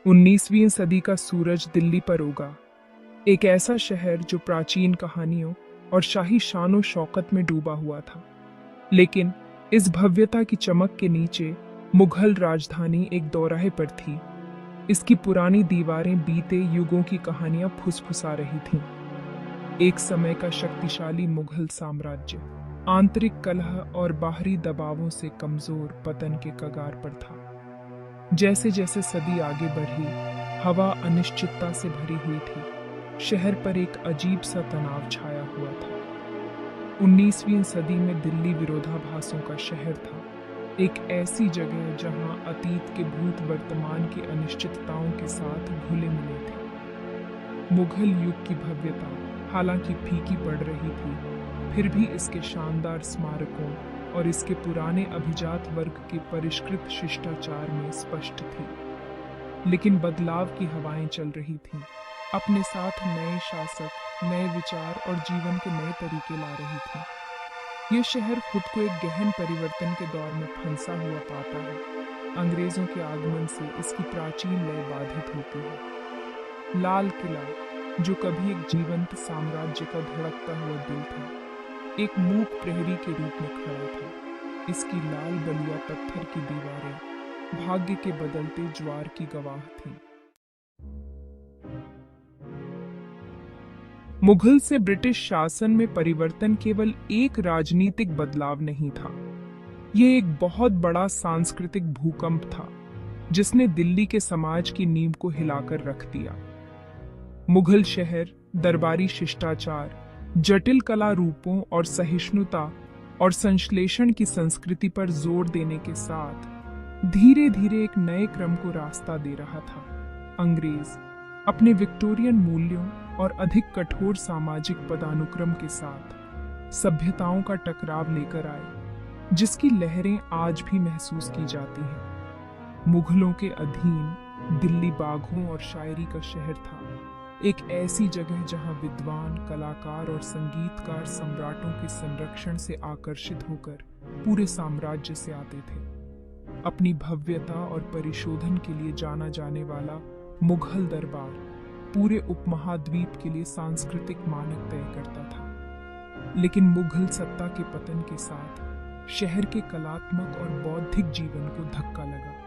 19वीं सदी का सूरज दिल्ली पर उगा। एक ऐसा शहर जो प्राचीन कहानियों और शाही शानो शौकत में डूबा हुआ था। लेकिन इस भव्यता की चमक के नीचे मुगल राजधानी एक दौराहे पर थी। इसकी पुरानी दीवारें बीते युगों की कहानियां फुसफुसा रही थीं। एक समय का शक्तिशाली मुगल साम्राज्य आंतरिक कलह और बाहरी दबावों से कमजोर पतन के कगार पर था। जैसे जैसे सदी आगे बढ़ी, हवा अनिश्चितता से भरी हुई थी। शहर पर एक अजीब सा तनाव छाया हुआ था। 19वीं सदी में दिल्ली विरोधाभासों का शहर था। एक ऐसी जगह जहां अतीत के भूत वर्तमान की अनिश्चितताओं के साथ घुले मिले थे। मुगल युग की भव्यता हालांकि फीकी पड़ रही थी, फिर भी इसके शानदार स्मारकों और इसके पुराने अभिजात वर्ग के परिष्कृत शिष्टाचार में स्पष्ट थी। लेकिन बदलाव की हवाएं चल रही थीं। अपने साथ नए शासक, नए विचार और जीवन के नए तरीके ला रही थी। यह शहर खुद को एक गहन परिवर्तन के दौर में फंसा हुआ पाता है। अंग्रेजों के आगमन से इसकी प्राचीन लय बाधित होती है। लाल किला, जो कभी एक जीवंत साम्राज्य का धड़कता हुआ दिल था, एक मूक प्रहरी के रूप में खड़ा था। इसकी लाल बलुआ पत्थर की दीवारें भाग्य के बदलते ज्वार की गवाह थीं। मुगल से ब्रिटिश शासन में परिवर्तन केवल एक राजनीतिक बदलाव नहीं था, यह एक बहुत बड़ा सांस्कृतिक भूकंप था जिसने दिल्ली के समाज की नींव को हिलाकर रख दिया। मुगल शहर दरबारी शिष्टाचार, जटिल कला रूपों और सहिष्णुता और संश्लेषण की संस्कृति पर जोर देने के साथ धीरे धीरे एक नए क्रम को रास्ता दे रहा था। अंग्रेज अपने विक्टोरियन मूल्यों और अधिक कठोर सामाजिक पदानुक्रम के साथ सभ्यताओं का टकराव लेकर आए, जिसकी लहरें आज भी महसूस की जाती हैं। मुगलों के अधीन दिल्ली बाघों और शायरी का शहर था, एक ऐसी जगह जहां विद्वान, कलाकार और संगीतकार सम्राटों के संरक्षण से आकर्षित होकर पूरे साम्राज्य से आते थे। अपनी भव्यता और परिशोधन के लिए जाना जाने वाला मुगल दरबार पूरे उपमहाद्वीप के लिए सांस्कृतिक मानक तय करता था। लेकिन मुगल सत्ता के पतन के साथ शहर के कलात्मक और बौद्धिक जीवन को धक्का लगा।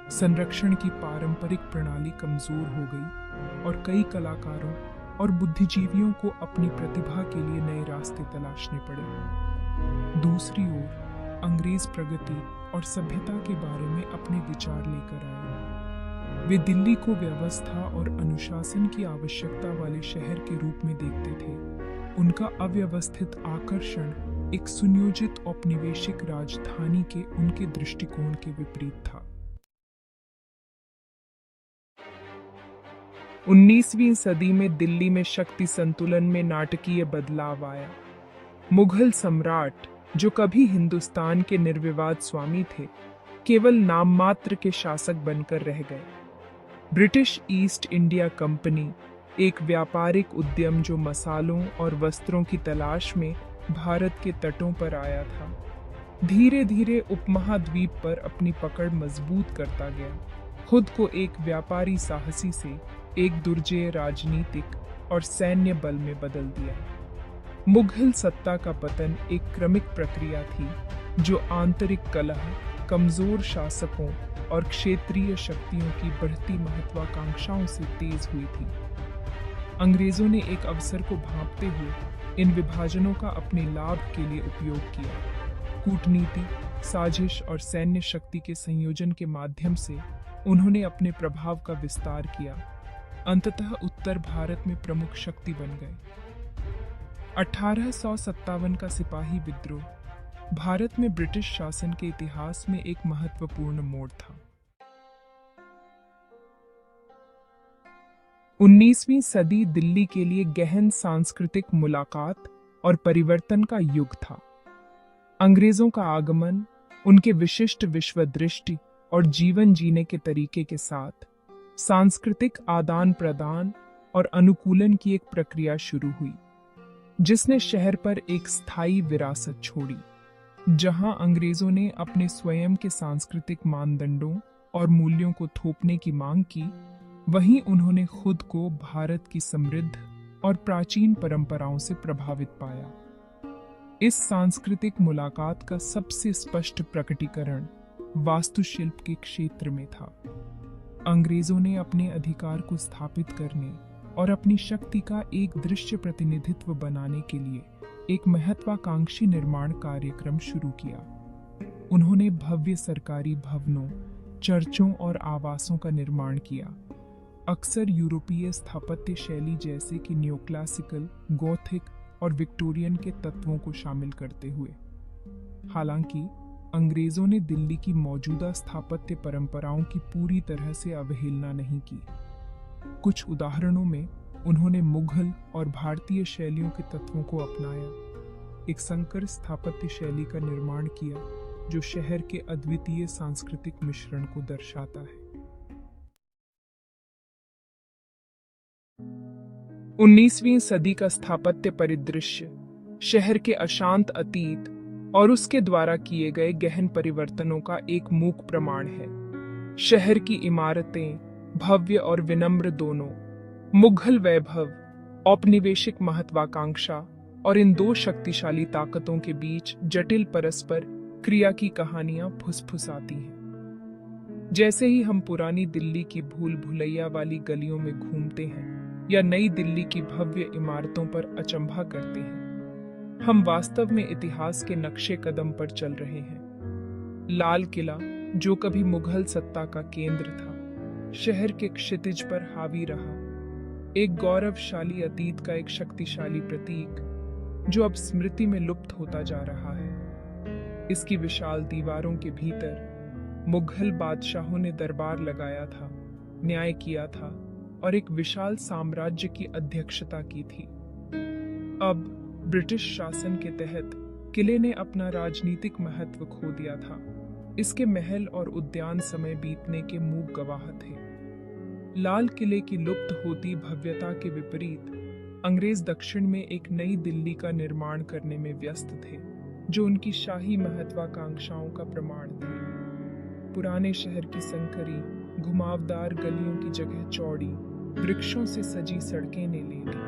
संरक्षण की पारंपरिक प्रणाली कमजोर हो गई और कई कलाकारों और बुद्धिजीवियों को अपनी प्रतिभा के लिए नए रास्ते तलाशने पड़े। दूसरी ओर अंग्रेज प्रगति और सभ्यता के बारे में अपने विचार लेकर आए। वे दिल्ली को व्यवस्था और अनुशासन की आवश्यकता वाले शहर के रूप में देखते थे। उनका अव्यवस्थित आकर्षण एक सुनियोजित औपनिवेशिक राजधानी के उनके दृष्टिकोण के विपरीत था। 19वीं सदी में दिल्ली में शक्ति संतुलन में नाटकीय बदलाव आया। मुगल सम्राट, जो कभी हिंदुस्तान के निर्विवाद स्वामी थे, केवल नाम मात्र के शासक बनकर रह गए। ब्रिटिश ईस्ट इंडिया कंपनी, एक व्यापारिक उद्यम जो मसालों और वस्त्रों की तलाश में भारत के तटों पर आया था, धीरे धीरे उपमहाद्वीप पर अपनी पकड़ मजबूत करता गया। खुद को एक व्यापारी साहसी से एक दुर्जेय राजनीतिक और सैन्य बल में बदल दिया। मुगल सत्ता का पतन एक क्रमिक प्रक्रिया थी जो आंतरिक कलह, कमजोर शासकों और क्षेत्रीय शक्तियों की बढ़ती महत्वाकांक्षाओं से तेज हुई थी। अंग्रेजों ने एक अवसर को भांपते हुए इन विभाजनों का अपने लाभ के लिए उपयोग किया। कूटनीति, साजिश और सैन्य शक्ति के संयोजन के माध्यम से उन्होंने अपने प्रभाव का विस्तार किया। अंततः उत्तर भारत में प्रमुख शक्ति बन गए। 1857 का सिपाही विद्रोह भारत में ब्रिटिश शासन के इतिहास में एक महत्वपूर्ण मोड़ था। 19वीं सदी दिल्ली के लिए गहन सांस्कृतिक मुलाकात और परिवर्तन का युग था। अंग्रेजों का आगमन, उनके विशिष्ट विश्व दृष्टि और जीवन जीने के तरीके के साथ सांस्कृतिक आदान प्रदान और अनुकूलन की एक प्रक्रिया शुरू हुई, जिसने शहर पर एक स्थायी विरासत छोड़ी। जहां अंग्रेजों ने अपने स्वयं के सांस्कृतिक मानदंडों और मूल्यों को थोपने की मांग की, वहीं उन्होंने खुद को भारत की समृद्ध और प्राचीन परंपराओं से प्रभावित पाया। इस सांस्कृतिक मुलाकात का सबसे स्पष्ट प्रकटीकरण वास्तुशिल्प के क्षेत्र में था। अंग्रेजों ने अपने अधिकार को स्थापित करने और अपनी शक्ति का एक दृश्य प्रतिनिधित्व बनाने के लिए एक महत्वाकांक्षी निर्माण कार्यक्रम शुरू किया। उन्होंने भव्य सरकारी भवनों, चर्चों और आवासों का निर्माण किया, अक्सर यूरोपीय स्थापत्य शैली जैसे कि न्योक्लासिकल, गोथिक और विक्टोरियन के तत्वों को शामिल करते हुए। हालांकि अंग्रेजों ने दिल्ली की मौजूदा स्थापत्य परंपराओं की पूरी तरह से अवहेलना नहीं की। कुछ उदाहरणों में उन्होंने मुगल और भारतीय शैलियों के तत्वों को अपनाया, एक संकर स्थापत्य शैली का निर्माण किया जो शहर के अद्वितीय सांस्कृतिक मिश्रण को दर्शाता है। 19वीं सदी का स्थापत्य परिदृश्य शहर के अशांत अतीत और उसके द्वारा किए गए गहन परिवर्तनों का एक मूक प्रमाण है। शहर की इमारतें, भव्य और विनम्र दोनों, मुगल वैभव, औपनिवेशिक महत्वाकांक्षा और इन दो शक्तिशाली ताकतों के बीच जटिल परस्पर क्रिया की कहानियां फुसफुसाती हैं। जैसे ही हम पुरानी दिल्ली की भूल भुलैया वाली गलियों में घूमते हैं या नई दिल्ली की भव्य इमारतों पर अचंभा करते हैं, हम वास्तव में इतिहास के नक्शे कदम पर चल रहे हैं। लाल किला, जो कभी मुगल सत्ता का केंद्र था, शहर के क्षितिज पर हावी रहा, एक गौरवशाली अतीत का एक शक्तिशाली प्रतीक जो अब स्मृति में लुप्त होता जा रहा है। इसकी विशाल दीवारों के भीतर मुगल बादशाहों ने दरबार लगाया था, न्याय किया था और एक विशाल साम्राज्य की अध्यक्षता की थी। अब ब्रिटिश शासन के तहत किले ने अपना राजनीतिक महत्व खो दिया था। इसके महल और उद्यान समय बीतने के मूक गवाह थे। लाल किले की लुप्त होती भव्यता के विपरीत अंग्रेज दक्षिण में एक नई दिल्ली का निर्माण करने में व्यस्त थे, जो उनकी शाही महत्वाकांक्षाओं का प्रमाण थे। पुराने शहर की संकरी, घुमावदार गलियों की जगह चौड़ी, वृक्षों से सजी सड़कें ने ले ली।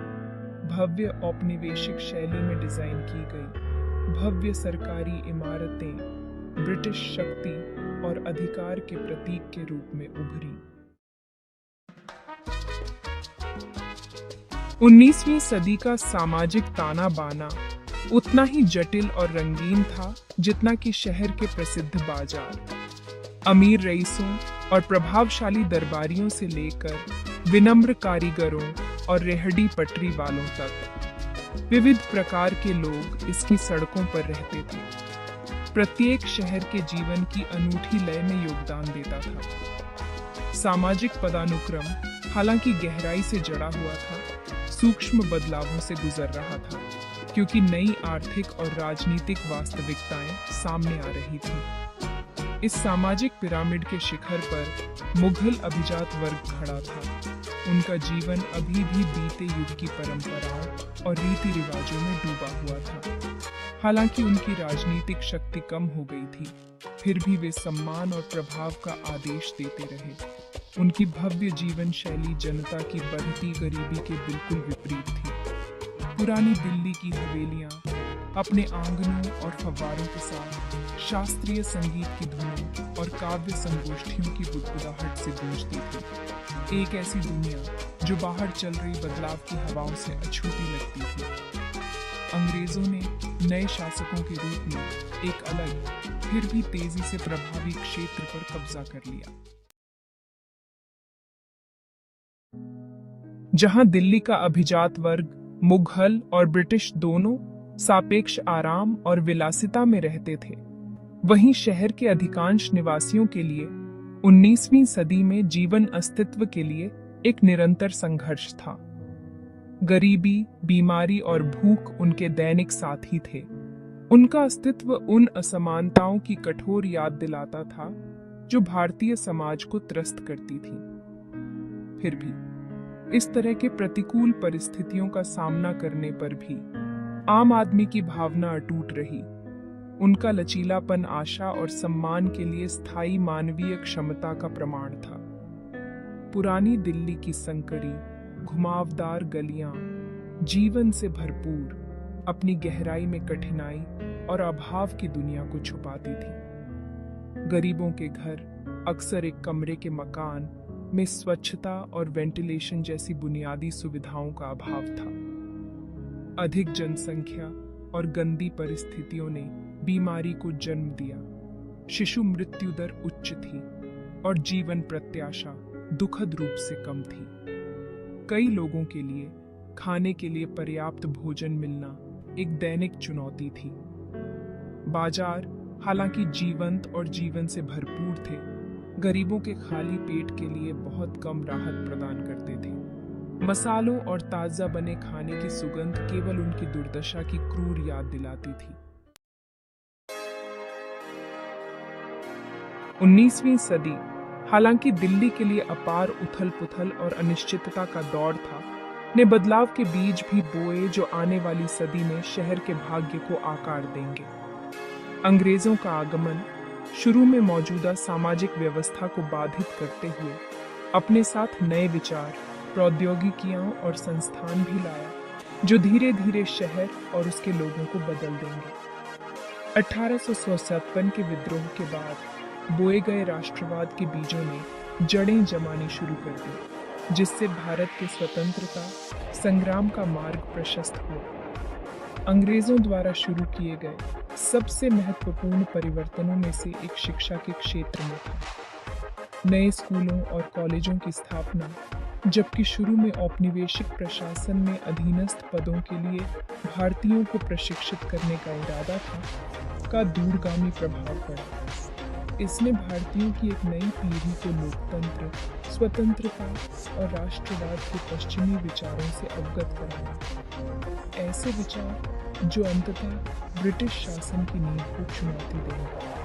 भव्य औपनिवेशिक शैली में डिजाइन की गई भव्य सरकारी इमारतें ब्रिटिश शक्ति और अधिकार के प्रतीक के रूप में उभरी। 19वीं सदी का सामाजिक ताना बाना उतना ही जटिल और रंगीन था जितना कि शहर के प्रसिद्ध बाजार। अमीर रईसों और प्रभावशाली दरबारियों से लेकर विनम्र कारीगरों और रेहड़ी पटरी वालों तक विविध प्रकार के लोग इसकी सड़कों पर रहते थे। प्रत्येक शहर के जीवन की अनूठी लय में योगदान देता था। सामाजिक पदानुक्रम हालांकि गहराई से जड़ा हुआ था, सूक्ष्म बदलावों से गुजर रहा था, क्योंकि नई आर्थिक और राजनीतिक वास्तविकताएं सामने आ रही थीं। इस सामाजिक पिरामिड के शिखर पर मुगल अभिजात वर्ग खड़ा था। उनका जीवन अभी भी बीते युग की परंपराओं और रीति रिवाजों में डूबा हुआ था। हालांकि उनकी राजनीतिक शक्ति कम हो गई थी, फिर भी वे सम्मान और प्रभाव का आदेश देते रहे। उनकी भव्य जीवन शैली जनता की बढ़ती गरीबी के बिल्कुल विपरीत थी। पुरानी दिल्ली की हवेलियां अपने आंगनों और फव्वारों के साथ शास्त्रीय संगीत की धुनों और काव्य संगोष्ठियों की बुदबुदाहट से गूंजती थी। एक ऐसी दुनिया जो बाहर चल रही बदलाव की हवाओं से अछूती लगती थी। अंग्रेजों ने नए शासकों के रूप में एक अलग, फिर भी तेजी से प्रभावी क्षेत्र पर कब्जा कर लिया। जहां दिल्ली का अभिजात वर्ग मुगल और ब्रिटिश दोनों सापेक्ष आराम और विलासिता में रहते थे, वहीं शहर के अधिकांश निवासियों के लिए 19वीं सदी में जीवन अस्तित्व के लिए एक निरंतर संघर्ष था। गरीबी, बीमारी और भूख उनके दैनिक साथी थे। उनका अस्तित्व उन असमानताओं की कठोर याद दिलाता था जो भारतीय समाज को त्रस्त करती थी। फिर भी इस तरह के प्रतिकूल परिस्थितियों का सामना करने पर भी आम आदमी की भावना अटूट रही। उनका लचीलापन आशा और सम्मान के लिए स्थायी मानवीय क्षमता का प्रमाण था। पुरानी दिल्ली की संकरी, घुमावदार गलियां जीवन से भरपूर, अपनी गहराई में कठिनाई और अभाव की दुनिया को छुपाती थी। गरीबों के घर अक्सर एक कमरे के मकान में स्वच्छता और वेंटिलेशन जैसी बुनियादी सुविधाओं का अभाव था। अधिक जनसंख्या और गंदी परिस्थितियों ने बीमारी को जन्म दिया। शिशु मृत्यु दर उच्च थी और जीवन प्रत्याशा दुखद रूप से कम थी। कई लोगों के लिए खाने के लिए पर्याप्त भोजन मिलना एक दैनिक चुनौती थी। बाजार हालांकि जीवंत और जीवन से भरपूर थे, गरीबों के खाली पेट के लिए बहुत कम राहत प्रदान करते थे। मसालों और ताजा बने खाने की सुगंध केवल उनकी दुर्दशा की क्रूर याद दिलाती थी। 19वीं सदी हालांकि दिल्ली के लिए अपार उथल-पुथल और अनिश्चितता का दौर था, ने बदलाव के बीज भी बोए जो आने वाली सदी में शहर के भाग्य को आकार देंगे। अंग्रेजों का आगमन शुरू में मौजूदा सामाजिक व्यवस्था को बाधित करते हुए अपने साथ नए विचार, प्रौद्योगिकियां और संस्थान भी लाया, जो धीरे धीरे शहर और उसके लोगों को बदल देंगे। 1857 के विद्रोह के बाद बोए गए राष्ट्रवाद के बीजों ने जड़ें जमानी शुरू कर दी, जिससे भारत के स्वतंत्रता संग्राम का मार्ग प्रशस्त हुआ। अंग्रेजों द्वारा शुरू किए गए सबसे महत्वपूर्ण परिवर्तनों में से एक शिक्षा के क्षेत्र में था। नए स्कूलों और कॉलेजों की स्थापना, जबकि शुरू में औपनिवेशिक प्रशासन में अधीनस्थ पदों के लिए भारतीयों को प्रशिक्षित करने का इरादा था, का दूरगामी प्रभाव पड़ा। इसने भारतीयों की एक नई पीढ़ी को लोकतंत्र, स्वतंत्रता और राष्ट्रवाद के पश्चिमी विचारों से अवगत कराया। ऐसे विचार जो अंततः ब्रिटिश शासन की नींव को चुनौती देंगे।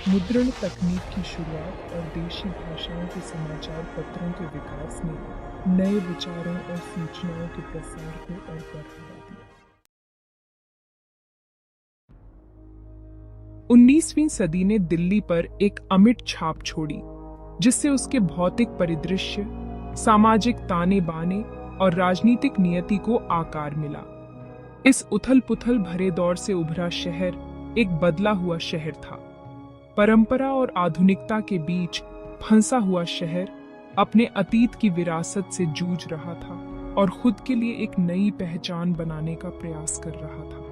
मुद्रण तकनीक की शुरुआत और देशी भाषाओं के समाचार पत्रों के विकास ने नए विचारों और सूचनाओं के प्रसार को और बढ़ावा दिया। 19वीं सदी ने दिल्ली पर एक अमिट छाप छोड़ी, जिससे उसके भौतिक परिदृश्य, सामाजिक ताने बाने और राजनीतिक नियति को आकार मिला। इस उथल-पुथल भरे दौर से उभरा शहर एक बदला हुआ शहर था। परंपरा और आधुनिकता के बीच फंसा हुआ शहर अपने अतीत की विरासत से जूझ रहा था और खुद के लिए एक नई पहचान बनाने का प्रयास कर रहा था।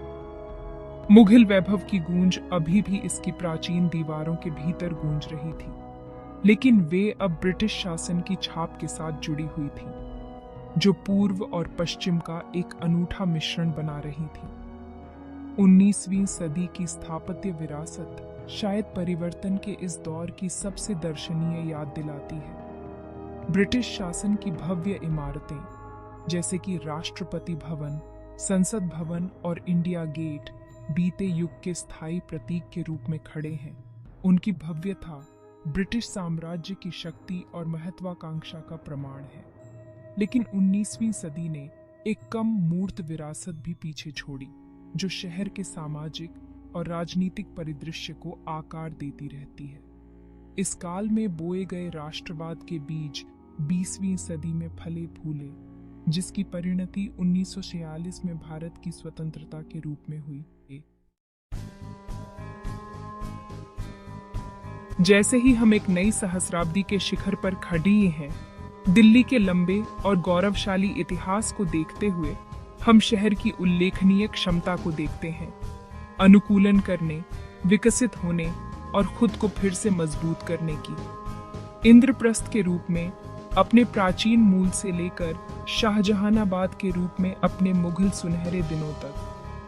मुगल वैभव की गूंज अभी भी इसकी प्राचीन दीवारों के भीतर गूंज रही थी, लेकिन वे अब ब्रिटिश शासन की छाप के साथ जुड़ी हुई थी, जो पूर्व और पश्चिम का एक अनूठा मिश्रण बना रही थी। 19वीं सदी की स्थापत्य विरासत शायद परिवर्तन के इस दौर की सबसे दर्शनीय याद दिलाती है। ब्रिटिश शासन की भव्य इमारतें, जैसे कि राष्ट्रपति भवन, संसद भवन और इंडिया गेट, बीते युग के स्थायी प्रतीक के रूप में खड़े हैं। उनकी भव्यता ब्रिटिश साम्राज्य की शक्ति और महत्वाकांक्षा का प्रमाण है। लेकिन 19वीं सदी ने एक कम मूर्त विरासत भी पीछे छोड़ी, जो शहर के सामाजिक और राजनीतिक परिदृश्य को आकार देती रहती है। इस काल में बोए गए राष्ट्रवाद के बीज 20वीं सदी में फले फूले, जिसकी परिणति 1946 में भारत की स्वतंत्रता के रूप में हुई। जैसे ही हम एक नई सहस्राब्दी के शिखर पर खड़े हैं, दिल्ली के लंबे और गौरवशाली इतिहास को देखते हुए हम शहर की उल्लेखनीय क्षमता को देखते हैं, अनुकूलन करने, विकसित होने और खुद को फिर से मजबूत करने की। इंद्रप्रस्थ के रूप में अपने प्राचीन मूल से लेकर शाहजहानाबाद के रूप में अपने मुगल सुनहरे दिनों तक,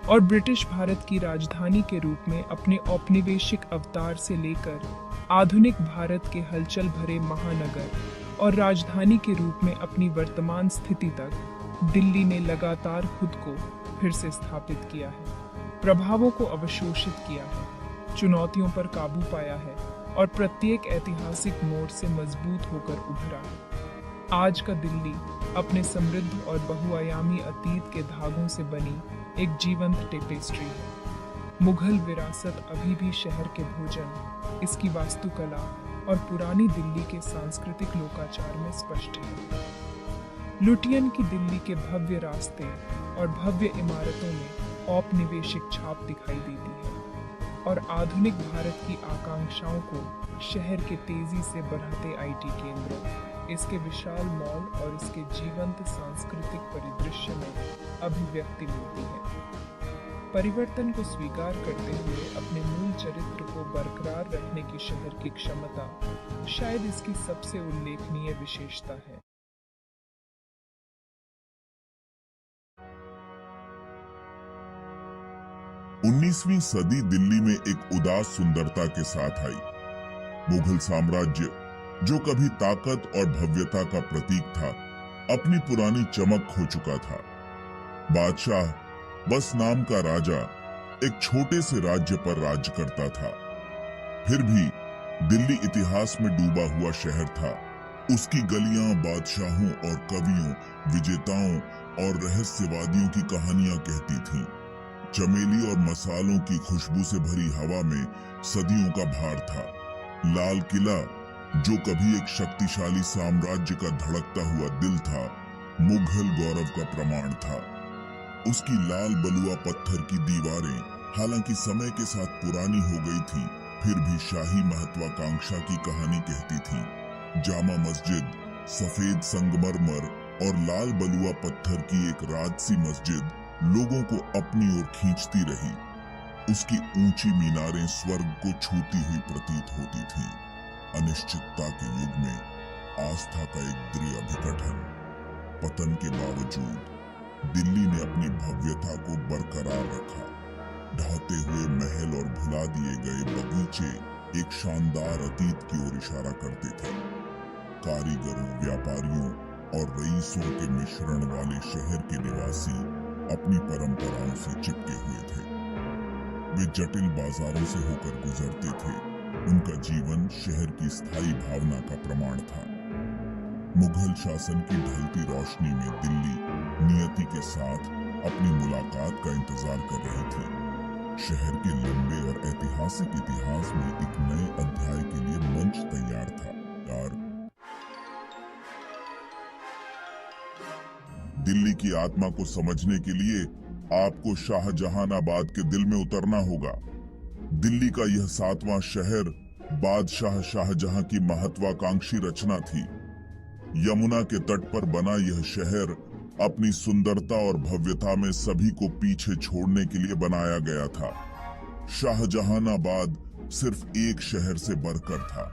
और ब्रिटिश भारत की राजधानी के रूप में अपने औपनिवेशिक अवतार से लेकर आधुनिक भारत के हलचल भरे महानगर और राजधानी के रूप में अपनी वर्तमान स्थिति तक, दिल्ली ने लगातार खुद को फिर से स्थापित किया है, प्रभावों को अवशोषित किया है, चुनौतियों पर काबू पाया है और प्रत्येक ऐतिहासिक मोड़ से मजबूत होकर उभरा है। आज का दिल्ली अपने समृद्ध और बहुआयामी अतीत के धागों से बनी एक जीवंत टेपेस्ट्री है, मुगल विरासत अभी भी शहर के भोजन, इसकी वास्तुकला और पुरानी दिल्ली के सांस्कृतिक लोकाचार में स्पष्ट है। लुटियन की दिल्ली के भव्य रास्ते और भव्य इमारतों में औपनिवेशिक छाप दिखाई देती है और आधुनिक भारत की आकांक्षाओं को शहर के तेजी से बढ़ते आईटी केंद्र, इसके विशाल मॉल और इसके जीवंत सांस्कृतिक परिदृश्य में अभिव्यक्ति मिलती है। परिवर्तन को स्वीकार करते हुए अपने मूल चरित्र को बरकरार रखने की शहर की क्षमता शायद इसकी सबसे उल्लेखनीय विशेषता है। 19वीं सदी दिल्ली में एक उदास सुंदरता के साथ आई। मुगल साम्राज्य, जो कभी ताकत और भव्यता का प्रतीक था, अपनी पुरानी चमक खो चुका था। बादशाह, बस नाम का राजा, एक छोटे से राज्य पर राज्य करता था। फिर भी दिल्ली इतिहास में डूबा हुआ शहर था। उसकी गलियां बादशाहों और कवियों, विजेताओं और रहस्यवादियों की कहानियां कहती थीं। चमेली और मसालों की खुशबू से भरी हवा में सदियों का भार था। लाल किला, जो कभी एक शक्तिशाली साम्राज्य का धड़कता हुआ दिल था, मुगल गौरव का प्रमाण था। उसकी लाल बलुआ पत्थर की दीवारें हालांकि समय के साथ पुरानी हो गई थीं, फिर भी शाही महत्वाकांक्षा की कहानी कहती थीं। जामा मस्जिद, सफेद संगमरमर और लाल बलुआ पत्थर की एक राजसी मस्जिद लोगों को अपनी ओर खींचती रही। उसकी ऊंची मीनारें स्वर्ग को छूती हुई प्रतीत होती थीं। अनिश्चितता के युग में आस्था का एक दृढ़ अभिकठन। पतन के बावजूद दिल्ली ने अपनी भव्यता को बरकरार रखा। ढहते हुए महल और भुला दिए गए बगीचे एक शानदार अतीत की ओर इशारा करते थे। कारीगरों, व्यापारियों और रईसों के मिश्रण वाले शहर के निवासी अपनी परंपराओं से चिपके हुए थे। वे जटिल बाजारों से होकर गुजरते थे। उनका जीवन शहर की स्थायी भावना का प्रमाण था। मुगल शासन की ढलती रोशनी में दिल्ली नियति के साथ अपनी मुलाकात का इंतजार कर रही थी। शहर के लंबे और ऐतिहासिक इतिहास में एक नए अध्याय के लिए मंच तैयार था। दिल्ली की आत्मा को समझने के लिए आपको शाहजहानाबाद के दिल में उतरना होगा। दिल्ली का यह 7वां शहर बादशाह शाहजहां की महत्वाकांक्षी रचना थी। यमुना के तट पर बना यह शहर अपनी सुंदरता और भव्यता में सभी को पीछे छोड़ने के लिए बनाया गया था। शाहजहानाबाद सिर्फ एक शहर से बढ़कर था।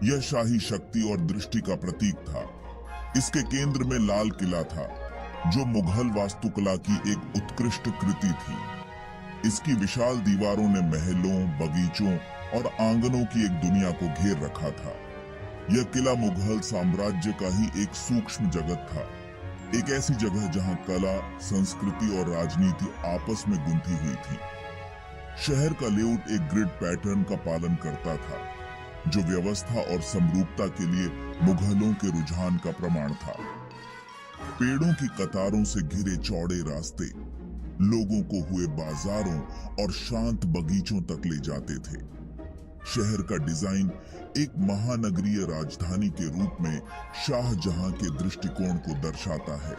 यह शाही शक्ति और दृष्टि का प्रतीक था। इसके केंद्र में लाल किला था, जो मुगल वास्तुकला की एक उत्कृष्ट कृति थी। इसकी विशाल दीवारों ने महलों, बगीचों और आंगनों की एक दुनिया को घेर रखा था। यह किला मुगल साम्राज्य का ही एक सूक्ष्म जगत था, एक ऐसी जगह जहां कला, संस्कृति और राजनीति आपस में गुंथी हुई थी। शहर का लेआउट एक ग्रिड पैटर्न का पालन करता था, जो व्यवस्था और समरूपता के लिए मुगलों के रुझान का प्रमाण था। पेड़ों की कतारों से घिरे चौड़े रास्ते लोगों को हुए बाजारों और शांत बगीचों तक ले जाते थे। शहर का डिजाइन एक महानगरीय राजधानी के रूप में शाहजहां के दृष्टिकोण को दर्शाता है।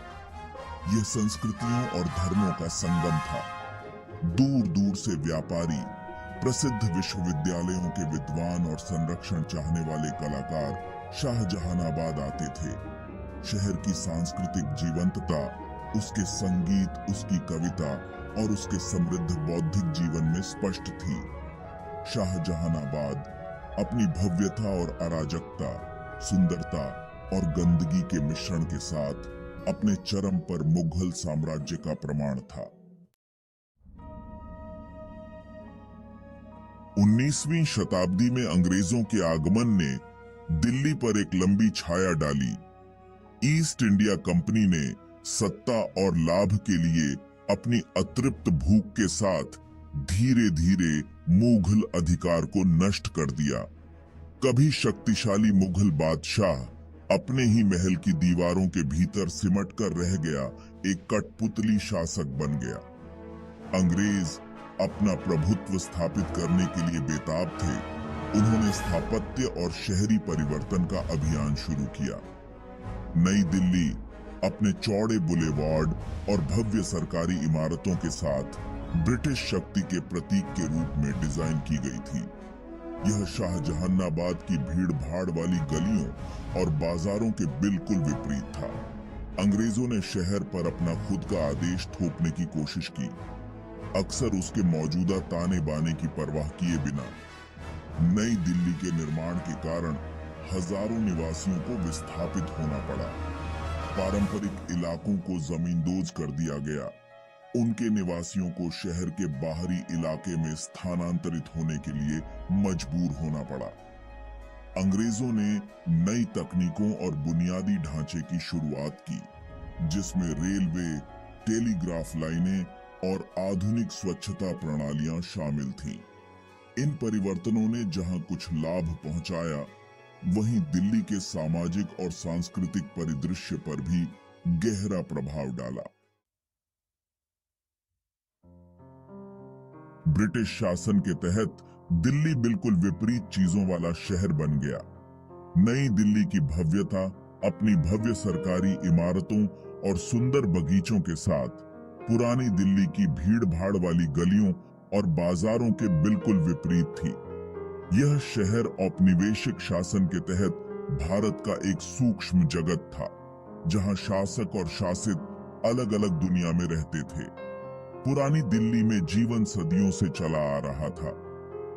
यह संस्कृतियों और धर्मों का संगम था। दूर दूर से व्यापारी, प्रसिद्ध विश्वविद्यालयों के विद्वान और संरक्षण चाहने वाले कलाकार शाहजहानाबाद आते थे। शहर की सांस्कृतिक जीवंतता उसके संगीत, उसकी कविता और उसके समृद्ध बौद्धिक जीवन में स्पष्ट थी। शाहजहानाबाद अपनी भव्यता और अराजकता, सुंदरता और गंदगी के मिश्रण के साथ अपने चरम पर मुगल साम्राज्य का प्रमाण था। 19वीं शताब्दी में अंग्रेजों के आगमन ने दिल्ली पर एक लंबी छाया डाली। ईस्ट इंडिया कंपनी ने सत्ता और लाभ के लिए अपनी अतृप्त भूख के साथ धीरे धीरे मुगल अधिकार को नष्ट कर दिया। कभी शक्तिशाली मुगल बादशाह अपने ही महल की दीवारों के भीतर सिमट कर रह गया एक कठपुतली शासक बन गया। अंग्रेज अपना प्रभुत्व स्थापित करने के लिए बेताब थे, उन्होंने स्थापत्य और शहरी परिवर्तन का अभियान शुरू किया। नई दिल्ली अपने चौड़े बुलेवार्ड और भव्य सरकारी इमारतों के साथ ब्रिटिश शक्ति के प्रतीक के रूप में डिजाइन की गई थी। यह शाहजहानाबाद की भीड़-भाड़ वाली गलियों और बाजारों के बिल्कुल विपरीत था। अंग्रेजों ने शहर पर अपना खुद का आदेश थोपने की कोशिश की, अक्सर उसके मौजूदा ताने बाने की परवाह किए बिना। नई दिल्ली के निर्माण के कारण हजारों निवासियों को विस्थापित होना पड़ा। पारंपरिक इलाकों को जमींदोज कर दिया गया। उनके निवासियों को शहर के बाहरी इलाके में स्थानांतरित होने के लिए मजबूर होना पड़ा। अंग्रेजों ने नई तकनीकों और बुनियादी ढांचे की शुरुआत की, जिसमें रेलवे, टेलीग्राफ लाइनें और आधुनिक स्वच्छता प्रणालियां शामिल थीं। इन परिवर्तनों ने जहां कुछ लाभ पहुंचाया, वहीं दिल्ली के सामाजिक और सांस्कृतिक परिदृश्य पर भी गहरा प्रभाव डाला। ब्रिटिश शासन के तहत दिल्ली बिल्कुल विपरीत चीजों वाला शहर बन गया। नई दिल्ली की भव्यता अपनी भव्य सरकारी इमारतों और सुंदर बगीचों के साथ पुरानी दिल्ली की भीड़-भाड़ वाली गलियों और बाजारों के बिल्कुल विपरीत थी। यह शहर औपनिवेशिक शासन के तहत भारत का एक सूक्ष्म जगत था, जहां शासक और शासित अलग-अलग दुनिया में रहते थे। पुरानी दिल्ली में जीवन सदियों से चला आ रहा था।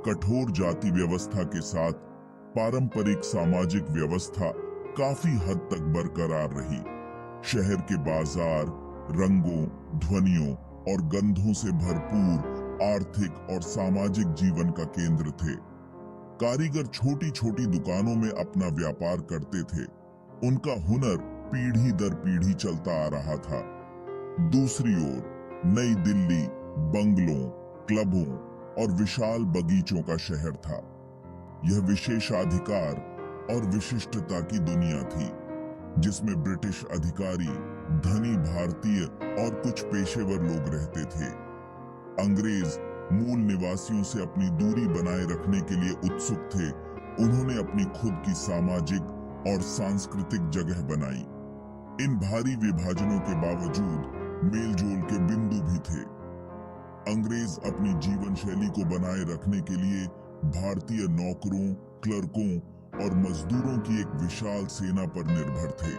कठोर जाति व्यवस्था के साथ पारंपरिक सामाजिक व्यवस्था काफी हद तक बरकरार रही। शहर के बाजार रंगों, ध्वनियों और गंधों से भरपूर आर्थिक और सामाजिक जीवन का केंद्र थे। कारीगर छोटी छोटी दुकानों में अपना व्यापार करते थे। उनका हुनर पीढ़ी दर पीढ़ी चलता आ रहा था। दूसरी ओर नई दिल्ली बंगलों, क्लबों और विशाल बगीचों का शहर था। यह विशेषाधिकार और विशिष्टता की दुनिया थी, जिसमें ब्रिटिश अधिकारी, धनी भारतीय और कुछ पेशेवर लोग रहते थे। अंग्रेज मूल निवासियों से अपनी दूरी बनाए रखने के लिए उत्सुक थे। उन्होंने अपनी खुद की सामाजिक और सांस्कृतिक जगह बनाई। इन भारी विभाजनों के बावजूद मेलजोल के बिंदु भी थे। अंग्रेज अपनी जीवन शैली को बनाए रखने के लिए भारतीय नौकरों, क्लर्कों और मजदूरों की एक विशाल सेना पर निर्भर थे।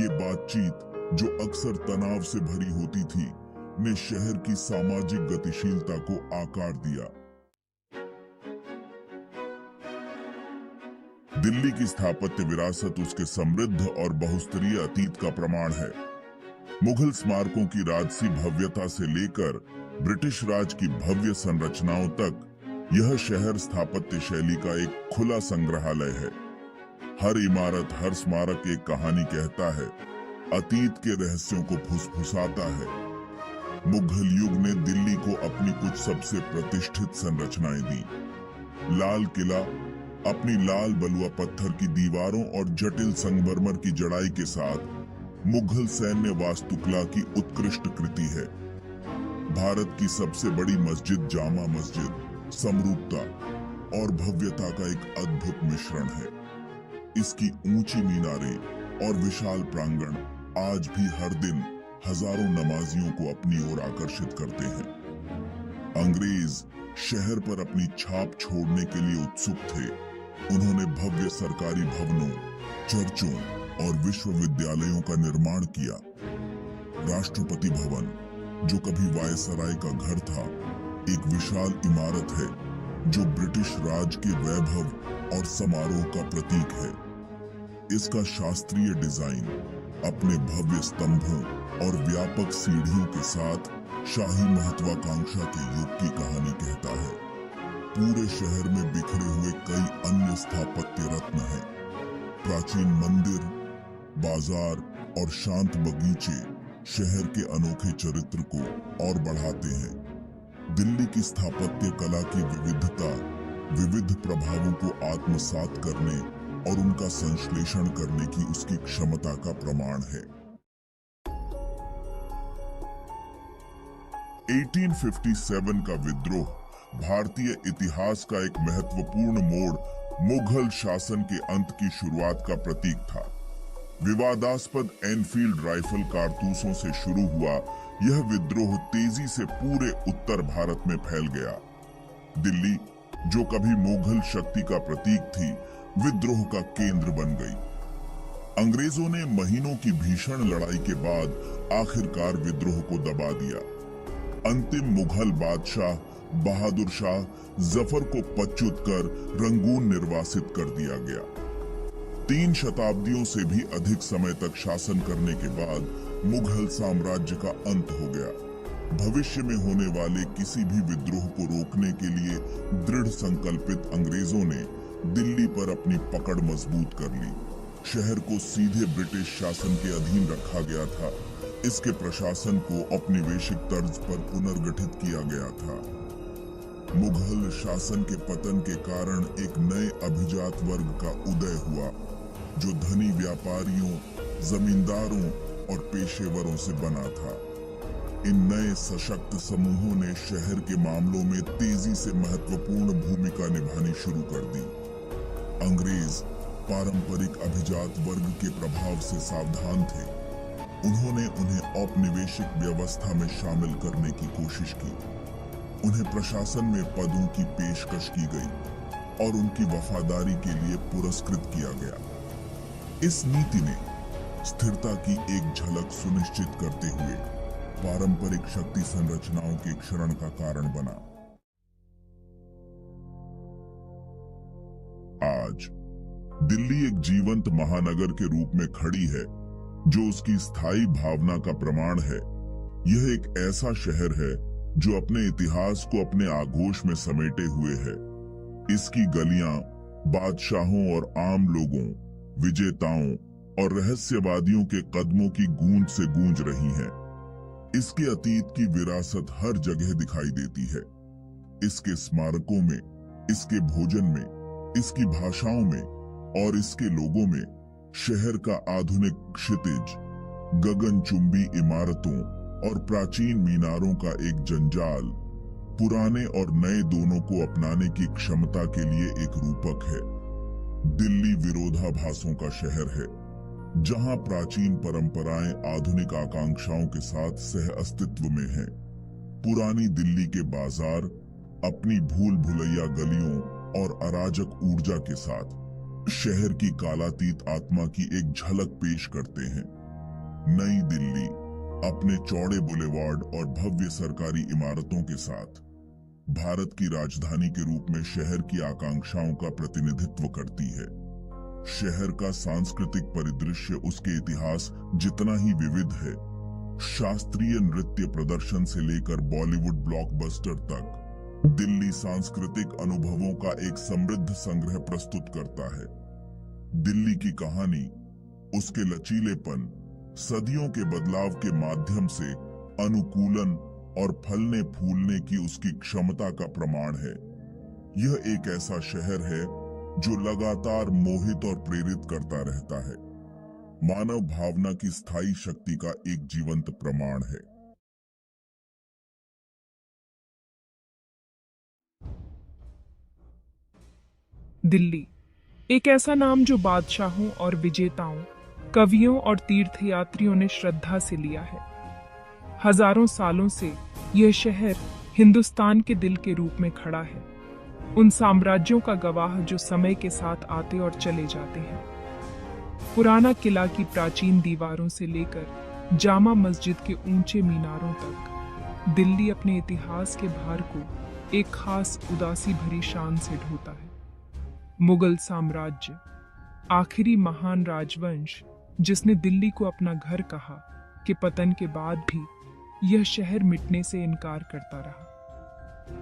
ये बातचीत, जो अक्सर तनाव से भरी होती थी, ने शहर की सामाजिक गतिशीलता को आकार दिया। दिल्ली की स्थापत्य विरासत उसके समृद्ध और बहुस्तरीय अतीत का प्रमाण है। मुगल स्मारकों की राजसी भव्यता से लेकर ब्रिटिश राज की भव्य संरचनाओं तक, यह शहर स्थापत्य शैली का एक खुला संग्रहालय है। हर इमारत, हर स्मारक एक कहानी कहता है, अतीत के रहस्यों को फुसफुसाता है। मुगल युग ने दिल्ली को अपनी कुछ सबसे प्रतिष्ठित संरचनाएं दी। लाल किला अपनी लाल बलुआ पत्थर की दीवारों और जटिल संगमरमर की जड़ाई के साथ मुगल सैन्य वास्तुकला की उत्कृष्ट कृति है। भारत की सबसे बड़ी मस्जिद जामा मस्जिद समरूपता और भव्यता का एक अद्भुत मिश्रण है। इसकी ऊंची मीनारें और विशाल प्रांगण आज भी हर दिन हजारों नमाजियों को अपनी ओर आकर्षित करते हैं। अंग्रेज शहर पर अपनी छाप छोड़ने के लिए उत्सुक थे। उन्होंने भव्य सरकारी भवनों, चर्चों और विश्वविद्यालयों का निर्माण किया। राष्ट्रपति भवन, जो कभी वायसराय का घर था, एक विशाल इमारत है जो ब्रिटिश राज के वैभव और समारोह का प्रतीक है। इसका शास्त्रीय डिजाइन अपने भव्य स्तंभों और व्यापक सीढ़ियों के साथ शाही महत्वाकांक्षा के युग की कहानी कहता है। पूरे शहर में बिखरे हुए कई अन्य स्थापत्य रत्न हैं। प्राचीन मंदिर, बाजार और शांत बगीचे शहर के अनोखे चरित्र को और बढ़ाते हैं। दिल्ली की स्थापत्य कला की विविधता विविध प्रभावों को आत्मसात करने और उनका संश्लेषण करने की उसकी क्षमता का प्रमाण है। 1857 का विद्रोह भारतीय इतिहास का एक महत्वपूर्ण मोड़ मुगल शासन के अंत की शुरुआत का प्रतीक था। विवादास्पद एनफील्ड राइफल कारतूसों से शुरू हुआ यह विद्रोह तेजी से पूरे उत्तर भारत में फैल गया। दिल्ली, जो कभी मुगल शक्ति का प्रतीक थी, विद्रोह का केंद्र बन गई। अंग्रेजों ने महीनों की भीषण लड़ाई के बाद आखिरकार विद्रोह को दबा दिया। अंतिम मुगल बादशाह बहादुर शाह जफर को पदच्युत कर रंगून निर्वासित कर दिया गया। 3 शताब्दियों से भी अधिक समय तक शासन करने के बाद मुगल साम्राज्य का अंत हो गया। भविष्य में होने वाले किसी भी विद्रोह को रोकने के लिए दृढ़ संकल्पित अंग्रेजों ने दिल्ली पर अपनी पकड़ मजबूत कर ली। शहर को सीधे ब्रिटिश शासन के अधीन रखा गया था। इसके प्रशासन को औपनिवेशिक तर्ज पर पुनर्गठित किया गया था। मुगल शासन के पतन के कारण एक नए अभिजात वर्ग का उदय हुआ, जो धनी व्यापारियों, जमींदारों और पेशेवरों से बना था। इन नए सशक्त समूहों ने शहर के मामलों में तेजी से महत्वपूर्ण भूमिका निभानी शुरू कर दी। अंग्रेज पारंपरिक अभिजात वर्ग के प्रभाव से सावधान थे। उन्होंने उन्हें औपनिवेशिक व्यवस्था में शामिल करने की कोशिश की। उन्हें प्रशासन में पदों की पेशकश की गई और उनकी वफादारी के लिए पुरस्कृत किया गया। इस नीति ने स्थिरता की एक झलक सुनिश्चित करते हुए पारंपरिक शक्ति संरचनाओं के क्षरण का कारण बना। आज दिल्ली एक जीवंत महानगर के रूप में खड़ी है, जो उसकी स्थायी भावना का प्रमाण है। यह एक ऐसा शहर है जो अपने इतिहास को अपने आगोश में समेटे हुए है। इसकी गलियां बादशाहों और आम लोगों, विजेताओं और रहस्यवादियों के कदमों की गूंज से गूंज रही हैं। इसके अतीत की विरासत हर जगह दिखाई देती है। इसके स्मारकों में, इसके भोजन में, इसकी भाषाओं में और इसके लोगों में शहर का आधुनिक क्षितिज, गगनचुंबी इमारतों और प्राचीन मीनारों का एक जंजाल पुराने और नए दोनों को अपनाने की क्षमता के लिए एक रूपक है। दिल्ली विरोधाभासों का शहर है, जहां प्राचीन परंपराएं आधुनिक आकांक्षाओं के साथ सह अस्तित्व में हैं। पुरानी दिल्ली के बाजार अपनी भूल भुलैया गलियों और अराजक ऊर्जा के साथ शहर की कालातीत आत्मा की एक झलक पेश करते हैं। नई दिल्ली अपने चौड़े बुलेवार्ड और भव्य सरकारी इमारतों के साथ भारत की राजधानी के रूप में शहर की आकांक्षाओं का प्रतिनिधित्व करती है। शहर का सांस्कृतिक परिदृश्य उसके इतिहास जितना ही विविध है। शास्त्रीय नृत्य प्रदर्शन से लेकर बॉलीवुड ब्लॉकबस्टर तक दिल्ली सांस्कृतिक अनुभवों का एक समृद्ध संग्रह प्रस्तुत करता है। दिल्ली की कहानी उसके लचीलेपन, सदियों के बदलाव के माध्यम से अनुकूलन और फलने फूलने की उसकी क्षमता का प्रमाण है। यह एक ऐसा शहर है जो लगातार मोहित और प्रेरित करता रहता है। मानव भावना की स्थायी शक्ति का एक जीवंत प्रमाण है। दिल्ली एक ऐसा नाम जो बादशाहों और विजेताओं, कवियों और तीर्थयात्रियों ने श्रद्धा से लिया है। हजारों सालों से यह शहर हिंदुस्तान के दिल के रूप में खड़ा है, उन साम्राज्यों का गवाह जो समय के साथ आते और चले जाते हैं। पुराना किला की प्राचीन दीवारों से लेकर जामा मस्जिद के ऊंचे मीनारों तक दिल्ली अपने इतिहास के भार को एक खास उदासी भरी शान से ढोता है। मुगल साम्राज्य, आखिरी महान राजवंश जिसने दिल्ली को अपना घर कहा, के पतन के बाद भी यह शहर मिटने से इनकार करता रहा।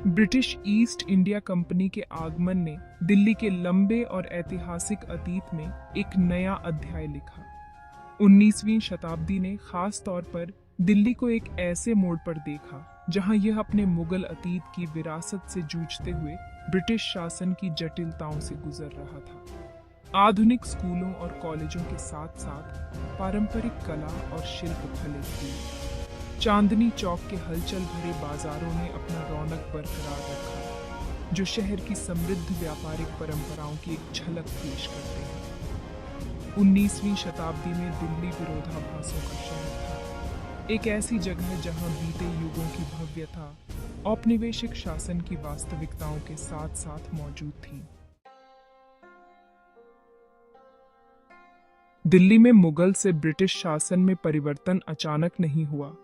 ब्रिटिश ईस्ट इंडिया कंपनी के आगमन ने दिल्ली के लंबे और ऐतिहासिक अतीत में एक नया अध्याय लिखा। 19वीं शताब्दी ने खास तौर पर दिल्ली को एक ऐसे मोड़ पर देखा जहां यह अपने मुगल अतीत की विरासत से जूझते हुए ब्रिटिश शासन की जटिलताओं से गुजर रहा था। आधुनिक स्कूलों और कॉलेजों के साथ साथ पारंपरिक कला और शिल्प फले थे। चांदनी चौक के हलचल भरे बाजारों ने अपना रौनक बरकरार रखा, जो शहर की समृद्ध व्यापारिक परंपराओं की एक झलक पेश करते हैं। 19वीं शताब्दी में दिल्ली विरोधाभासों का शहर था, एक ऐसी जगह जहां बीते युगों की भव्यता औपनिवेशिक शासन की वास्तविकताओं के साथ साथ मौजूद थी। दिल्ली में मुगल से ब्रिटिश शासन में परिवर्तन अचानक नहीं हुआ,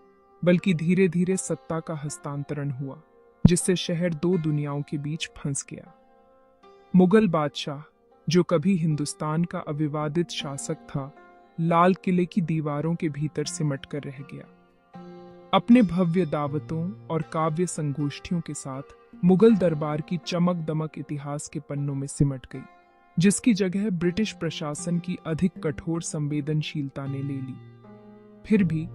बल्कि धीरे धीरे सत्ता का हस्तांतरण हुआ, जिससे शहर दो दुनियाओं के बीच फंस गया। मुगल बादशाह, जो कभी हिंदुस्तान का अविवादित शासक था, लाल किले की दीवारों के भीतर सिमट कर रह गया। अपने भव्य दावतों और काव्य संगोष्ठियों के साथ मुगल दरबार की चमक दमक इतिहास के पन्नों में सिमट गई, जिसकी जगह ब्रिटिश प्रशासन की अधिक कठोर संवेदनशीलता ने ले ली। फिर भी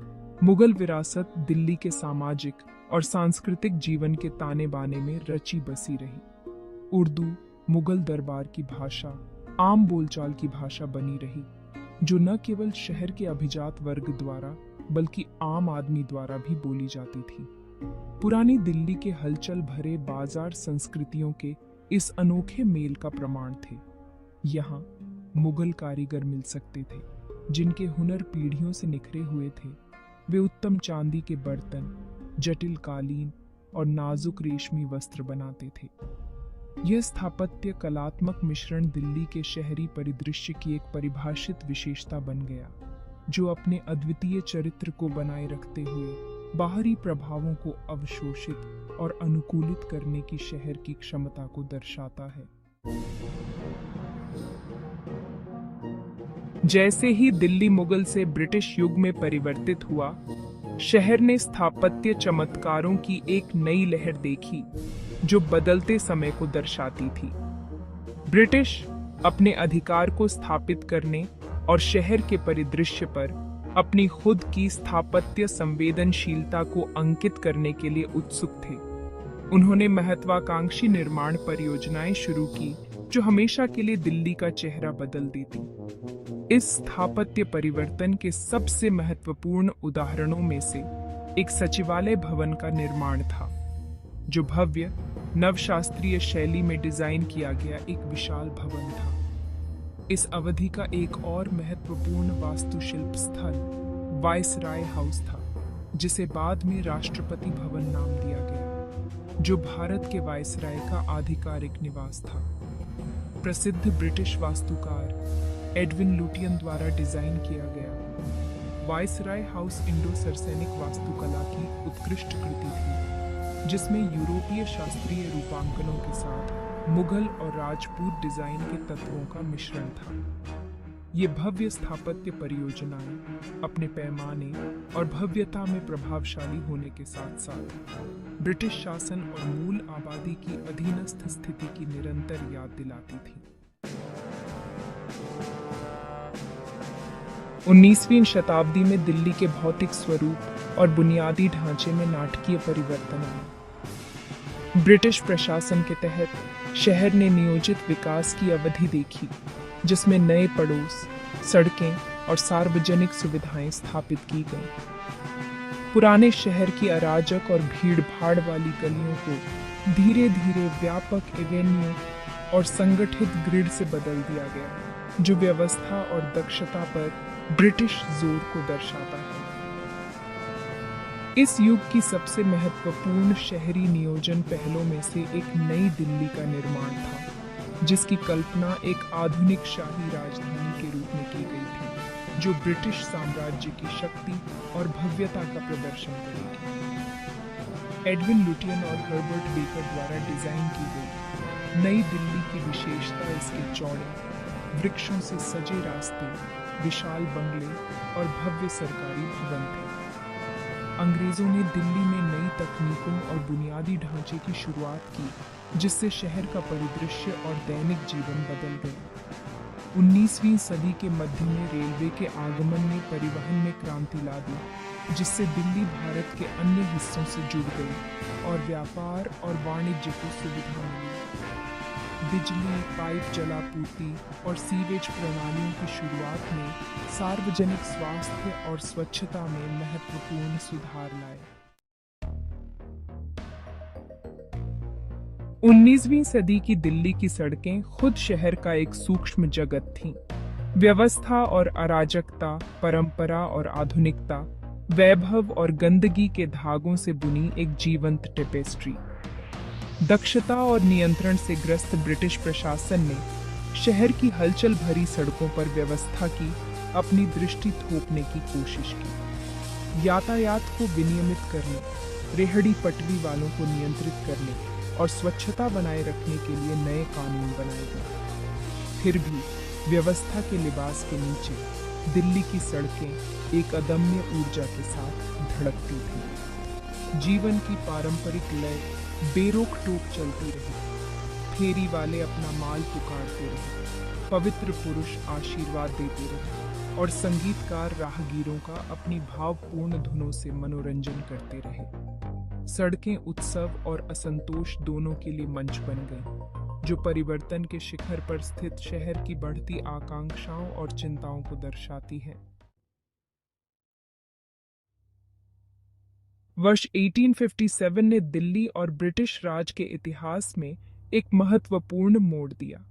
मुगल विरासत दिल्ली के सामाजिक और सांस्कृतिक जीवन के ताने बाने में रची बसी रही। उर्दू मुगल दरबार की भाषा आम बोलचाल की भाषा बनी रही, जो न केवल शहर के अभिजात वर्ग द्वारा बल्कि आम आदमी द्वारा भी बोली जाती थी। पुरानी दिल्ली के हलचल भरे बाजार संस्कृतियों के इस अनोखे मेल का प्रमाण थे। यहाँ मुगल कारीगर मिल सकते थे, जिनके हुनर पीढ़ियों से निखरे हुए थे। वे उत्तम चांदी के बर्तन, जटिल कालीन और नाजुक रेशमी वस्त्र बनाते थे। यह स्थापत्य कलात्मक मिश्रण दिल्ली के शहरी परिदृश्य की एक परिभाषित विशेषता बन गया, जो अपने अद्वितीय चरित्र को बनाए रखते हुए बाहरी प्रभावों को अवशोषित और अनुकूलित करने की शहर की क्षमता को दर्शाता है। जैसे ही दिल्ली मुगल से ब्रिटिश युग में परिवर्तित हुआ, शहर ने स्थापत्य चमत्कारों की एक नई लहर देखी, जो बदलते समय को दर्शाती थी। ब्रिटिश अपने अधिकार को स्थापित करने और शहर के परिदृश्य पर अपनी खुद की स्थापत्य संवेदनशीलता को अंकित करने के लिए उत्सुक थे। उन्होंने महत्वाकांक्षी निर्माण परियोजनाएं शुरू की, जो हमेशा के लिए दिल्ली का चेहरा बदल देती। इस स्थापत्य परिवर्तन के सबसे महत्वपूर्ण उदाहरणों में से एक सचिवालय भवन का निर्माण था, जो भव्य नवशास्त्रीय शैली में डिजाइन किया गया एक विशाल भवन था। इस अवधि का एक और महत्वपूर्ण वास्तुशिल्प स्थल वायसराय हाउस था, जिसे बाद में राष्ट्रपति भवन नाम दिया गया, जो भारत के वायसराय का आधिकारिक निवास था। प्रसिद्ध ब्रिटिश वास्तुकार एडविन लुटियन द्वारा डिजाइन किया गया वायसराय हाउस इंडो सरसैनिक वास्तुकला की उत्कृष्ट कृति थी, जिसमें यूरोपीय शास्त्रीय रूपांकनों के साथ मुगल और राजपूत डिजाइन के तत्वों का मिश्रण था। ये भव्य स्थापत्य परियोजनाएं अपने पैमाने और भव्यता में प्रभावशाली होने के साथ साथ ब्रिटिश शासन और मूल आबादी की अधीनस्थ स्थिति की निरंतर याद दिलाती थी। 19वीं शताब्दी में दिल्ली के भौतिक स्वरूप और बुनियादी ढांचे में नाटकीय परिवर्तन आए। ब्रिटिश प्रशासन के तहत शहर ने नियोजित विकास की अवधि देखी, जिसमें नए पड़ोस, सड़कें और सार्वजनिक सुविधाएं स्थापित की गईं। पुराने शहर की अराजक और भीड़-भाड़ वाली गलियों को धीरे धीरे व्यापक एवेन्यू और संगठित ग्रिड से बदल दिया गया, जो व्यवस्था और दक्षता पर ब्रिटिश जोर को दर्शाता है। इस युग की सबसे महत्वपूर्ण शहरी नियोजन पहलों में से एक नई दिल्ली का निर्माण था, जिसकी कल्पना एक आधुनिक शाही राजधानी के रूप में की गई थी, जो ब्रिटिश साम्राज्य की शक्ति और भव्यता का प्रदर्शन करेगी। एडविन लुटियन और हर्बर्ट बेकर द्वारा डिजाइन की गई नई दिल्ली की विशेषता इसके चौड़े, वृक्षों से सजे रास्ते, विशाल बंगले और भव्य सरकारी भवन थे। अंग्रेजों ने दिल्ली में नई तकनीकों और बुनियादी ढांचे की शुरुआत की, जिससे शहर का परिदृश्य और दैनिक जीवन बदल गया। 19वीं सदी के मध्य में रेलवे के आगमन ने परिवहन में क्रांति ला दी, जिससे दिल्ली भारत के अन्य हिस्सों से जुड़ गई और व्यापार और वाणिज्य को सुविधा मिली। बिजली, पाइप जलापूर्ति और सीवेज प्रणालियों की शुरुआत ने सार्वजनिक स्वास्थ्य और स्वच्छता में महत्वपूर्ण सुधार लाए। 19वीं सदी की दिल्ली की सड़कें खुद शहर का एक सूक्ष्म जगत थीं। व्यवस्था और अराजकता, परंपरा और आधुनिकता, वैभव और गंदगी के धागों से बुनी एक जीवंत टेपेस्ट्री। दक्षता और नियंत्रण से ग्रस्त ब्रिटिश प्रशासन ने शहर की हलचल भरी सड़कों पर व्यवस्था की अपनी दृष्टि थोपने की कोशिश की। यातायात को विनियमित करने, रेहड़ी पटरी वालों को नियंत्रित करने और स्वच्छता बनाए रखने के लिए नए कानून बनाए गए। फिर भी व्यवस्था के लिबास के नीचे दिल्ली की सड़कें एक अदम्य ऊर्जा के साथ धड़कती थीं। जीवन की पारंपरिक लय बेरोक टोक चलती रही। फेरी वाले अपना माल पुकारते रहे, पवित्र पुरुष आशीर्वाद देते रहे और संगीतकार राहगीरों का अपनी भावपूर्ण धुनों से मनोरंजन करते रहे। सड़कें उत्सव और असंतोष दोनों के लिए मंच बन गईं, जो परिवर्तन के शिखर पर स्थित शहर की बढ़ती आकांक्षाओं और चिंताओं को दर्शाती है। वर्ष 1857 ने दिल्ली और ब्रिटिश राज के इतिहास में एक महत्वपूर्ण मोड़ दिया।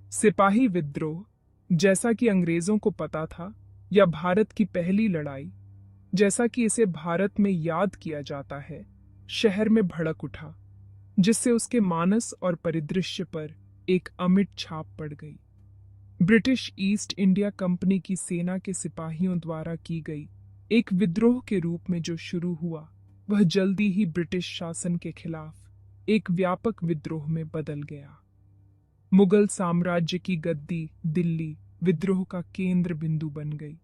सिपाही विद्रोह, जैसा कि अंग्रेजों को पता था, या भारत की पहली लड़ाई, जैसा कि इसे भारत में याद किया जाता है, शहर में भड़क उठा, जिससे उसके मानस और परिदृश्य पर एक अमिट छाप पड़ गई। ब्रिटिश ईस्ट इंडिया कंपनी की सेना के सिपाहियों द्वारा की गई एक विद्रोह के रूप में जो शुरू हुआ, वह जल्दी ही ब्रिटिश शासन के खिलाफ एक व्यापक विद्रोह में बदल गया। मुगल साम्राज्य की गद्दी दिल्ली विद्रोह का केंद्र बिंदु बन गई।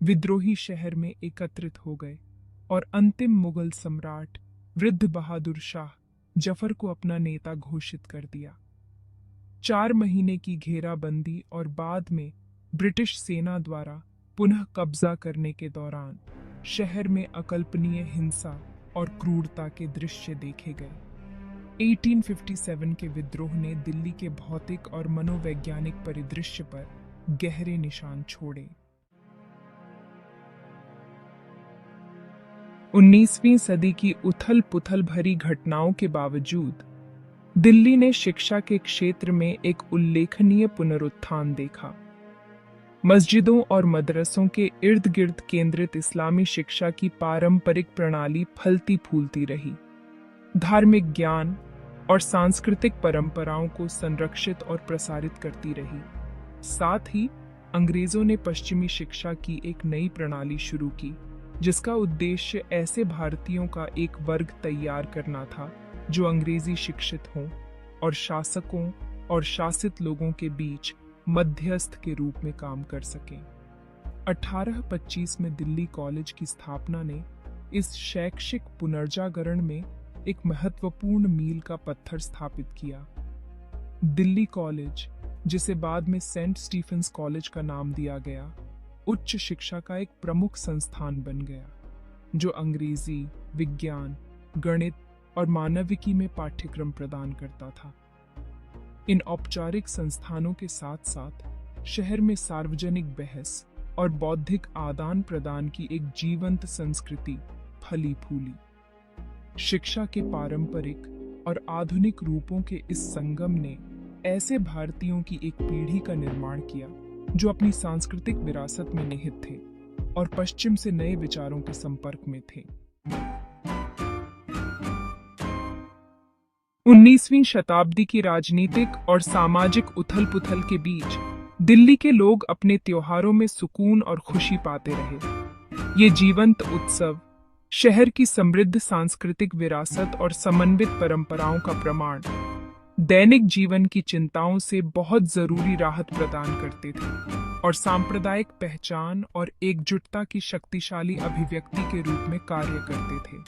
विद्रोही शहर में एकत्रित हो गए और अंतिम मुगल सम्राट वृद्ध बहादुर शाह जफर को अपना नेता घोषित कर दिया। 4 महीने की घेराबंदी और बाद में ब्रिटिश सेना द्वारा पुनः कब्जा करने के दौरान शहर में अकल्पनीय हिंसा और क्रूरता के दृश्य देखे गए। 1857 के विद्रोह ने दिल्ली के भौतिक और मनोवैज्ञानिक परिदृश्य पर गहरे निशान छोड़े। 19वीं सदी की उथल-पुथल भरी घटनाओं के बावजूद दिल्ली ने शिक्षा के क्षेत्र में एक उल्लेखनीय पुनरुत्थान देखा। मस्जिदों और मदरसों के इर्द गिर्द केंद्रित इस्लामी शिक्षा की पारंपरिक प्रणाली फलती फूलती रही। धार्मिक ज्ञान और सांस्कृतिक परंपराओं को संरक्षित और प्रसारित करती रही। साथ ही अंग्रेजों ने पश्चिमी शिक्षा की एक नई प्रणाली शुरू की, जिसका उद्देश्य ऐसे भारतीयों का एक वर्ग तैयार करना था जो अंग्रेजी शिक्षित हों और शासकों और शासित लोगों के बीच मध्यस्थ के रूप में काम कर सकें। 1825 में दिल्ली कॉलेज की स्थापना ने इस शैक्षिक पुनर्जागरण में एक महत्वपूर्ण मील का पत्थर स्थापित किया। दिल्ली कॉलेज, जिसे बाद में सेंट स्टीफेंस कॉलेज का नाम दिया गया, उच्च शिक्षा का एक प्रमुख संस्थान बन गया, जो अंग्रेजी, विज्ञान, गणित और मानविकी में पाठ्यक्रम प्रदान करता था। इन औपचारिक संस्थानों के साथ साथ शहर में सार्वजनिक बहस और बौद्धिक आदान प्रदान की एक जीवंत संस्कृति फली फूली। शिक्षा के पारंपरिक और आधुनिक रूपों के इस संगम ने ऐसे भारतीयों की एक पीढ़ी का निर्माण किया जो अपनी सांस्कृतिक विरासत में निहित थे और पश्चिम से नए विचारों के संपर्क में थे। 19वीं शताब्दी की राजनीतिक और सामाजिक उथल-पुथल के बीच दिल्ली के लोग अपने त्योहारों में सुकून और खुशी पाते रहे। ये जीवंत उत्सव शहर की समृद्ध सांस्कृतिक विरासत और समन्वित परंपराओं का प्रमाण दैनिक जीवन की चिंताओं से बहुत जरूरी राहत प्रदान करते थे और सांप्रदायिक पहचान और एकजुटता की शक्तिशाली अभिव्यक्ति के रूप में कार्य करते थे।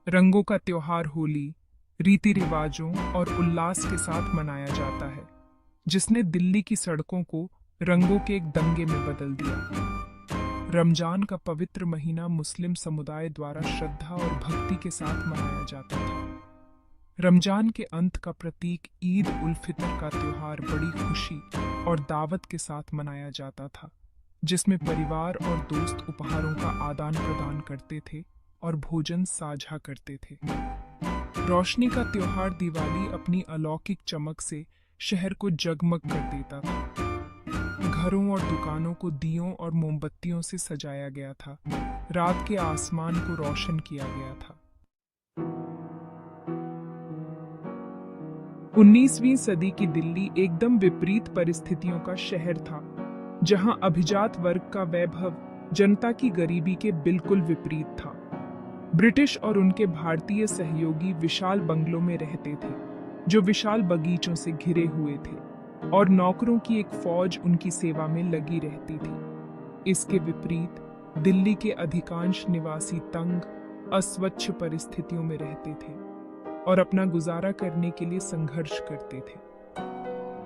रंगों का त्योहार होली रीति रिवाजों और उल्लास के साथ मनाया जाता है, जिसने दिल्ली की सड़कों को रंगों के एक दंगे में बदल दिया। रमजान का पवित्र महीना मुस्लिम समुदाय द्वारा श्रद्धा और भक्ति के साथ मनाया जाता था। रमजान के अंत का प्रतीक ईद उल फितर का त्योहार बड़ी खुशी और दावत के साथ मनाया जाता था, जिसमें परिवार और दोस्त उपहारों का आदान प्रदान करते थे और भोजन साझा करते थे। रोशनी का त्योहार दिवाली अपनी अलौकिक चमक से शहर को जगमग कर देता था। घरों और दुकानों को दियों और मोमबत्तियों से सजाया गया था। रात के आसमान को रोशन किया गया था। 19वीं सदी की दिल्ली एकदम विपरीत परिस्थितियों का शहर था, जहां अभिजात वर्ग का वैभव जनता की गरीबी के बिल्कुल विपरीत था। ब्रिटिश और उनके भारतीय सहयोगी विशाल बंगलों में रहते थे, जो विशाल बगीचों से घिरे हुए थे, और नौकरों की एक फौज उनकी सेवा में लगी रहती थी। इसके विपरीत दिल्ली के अधिकांश निवासी तंग, अस्वच्छ परिस्थितियों में रहते थे और अपना गुजारा करने के लिए संघर्ष करते थे।